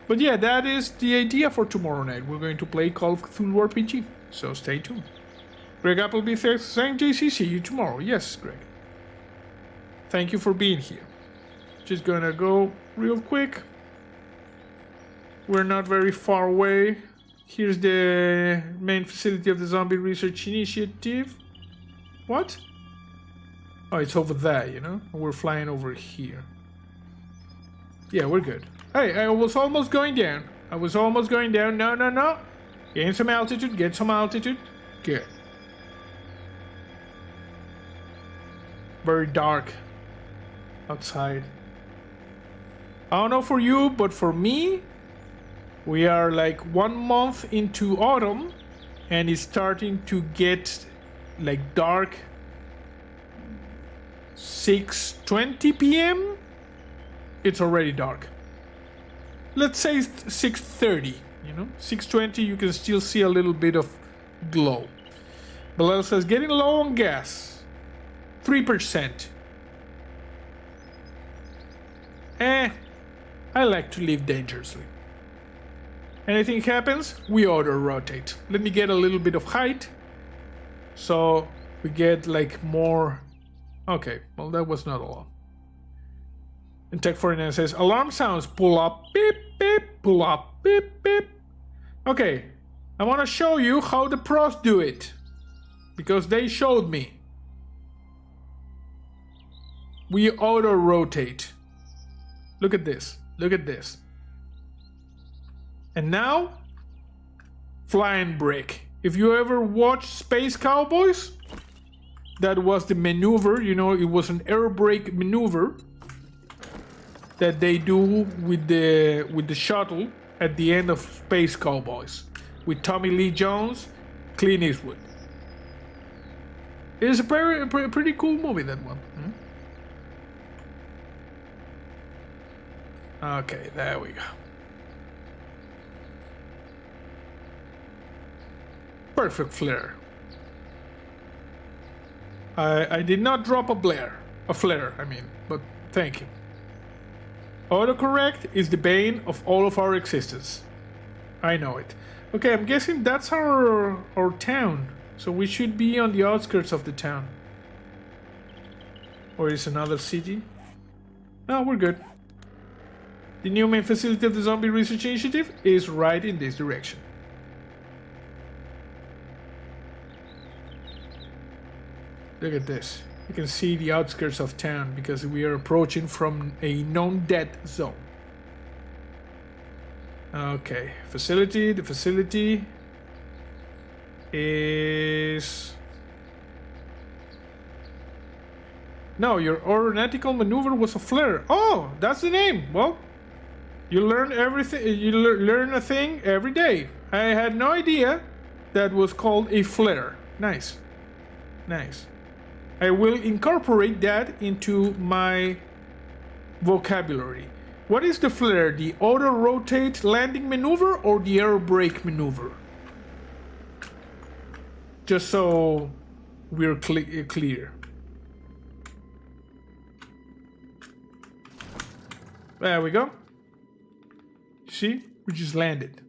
But yeah, that is the idea for tomorrow night. We're going to play Call of Cthulhu RPG, so stay tuned. Greg Appleby says, thank JC, see you tomorrow. Yes, Greg. Thank you for being here. Just gonna go real quick. We're not very far away. Here's the main facility of the Zombie Research Initiative. What? Oh, it's over there, We're flying over here. Yeah, we're good. Hey, I was almost going down. No. Gain some altitude, get some altitude. Good. Very dark outside. I don't know for you, but for me, we are like 1 month into autumn, and it's starting to get like dark. 6:20 p.m. It's already dark. Let's say 6:30. 6:20. You can still see a little bit of glow. Bilal says, getting low on gas. 3%. I like to live dangerously. Anything happens, we auto-rotate. Let me get a little bit of height, so we get like more. Okay, well that was not all. And Tech49 says, alarm sounds, pull up, beep, beep, pull up, beep, beep. Okay, I want to show you how the pros do it, because they showed me. We auto-rotate. Look at this. And now, flying brake. If you ever watched Space Cowboys, that was the maneuver, it was an air brake maneuver that they do with the shuttle at the end of Space Cowboys with Tommy Lee Jones, Clint Eastwood. It is a pretty cool movie, that one. Okay, there we go. Perfect flare. I did not drop a flare, but thank you. Autocorrect is the bane of all of our existence. I know it. Okay, I'm guessing that's our town, so we should be on the outskirts of the town. Or is another city? No, we're good. The new main facility of the Zombie Research Initiative is right in this direction. Look at this. You can see the outskirts of town because we are approaching from a known death zone. Okay, facility. The facility is... No, your aeronautical maneuver was a flare. Oh, that's the name. Well, you learn everything. You learn a thing every day. I had no idea that was called a flare. Nice. I will incorporate that into my vocabulary. What is the flare? The auto-rotate landing maneuver or the air brake maneuver? Just so we're clear. There we go. See? We just landed.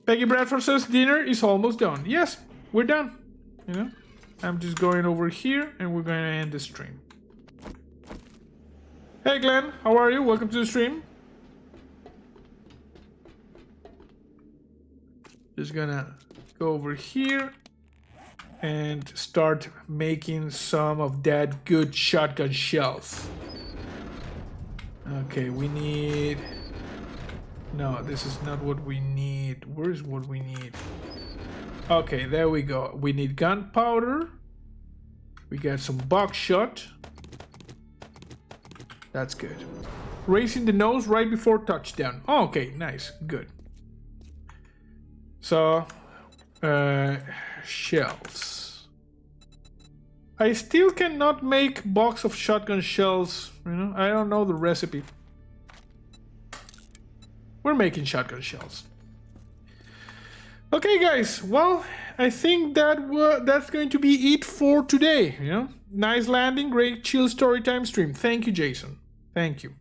Peggy Bradford says dinner is almost done. Yes, we're done. I'm just going over here and we're going to end the stream. Hey Glenn, how are you? Welcome to the stream. Just gonna go over here and start making some of that good shotgun shells. Okay, we need... No, this is not what we need. Where's what we need? Okay, there we go. We need gunpowder. We got some buckshot. That's good. Raising the nose right before touchdown. Oh, okay, nice, good. So, shells. I still cannot make box of shotgun shells. You know, I don't know the recipe. We're making shotgun shells. Okay, guys. Well, I think that's going to be it for today. You know, nice landing, great chill story time stream. Thank you, Jason. Thank you.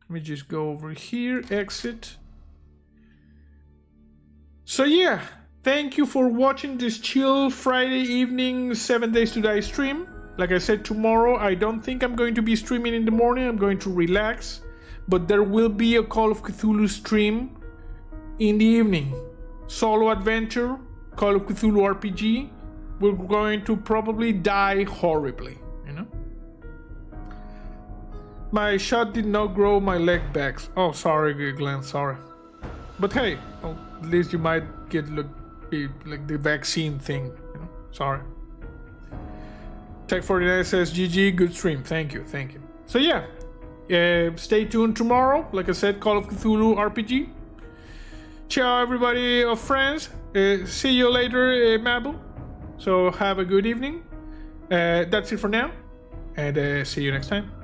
Let me just go over here, exit. So yeah, thank you for watching this chill Friday evening 7 Days to Die stream. Like I said, tomorrow I don't think I'm going to be streaming in the morning. I'm going to relax. But there will be a Call of Cthulhu stream in the evening. Solo adventure, Call of Cthulhu RPG. We're going to probably die horribly, you know? My shot did not grow my leg back. Oh, sorry, Glenn, sorry. But hey, well, at least you might get like the vaccine thing, you know? Sorry. Tech49 says GG, good stream. Thank you, thank you. So yeah, stay tuned tomorrow. Like I said, Call of Cthulhu RPG. Ciao, everybody of friends. See you later, Mabel. So have a good evening. That's it for now, and see you next time.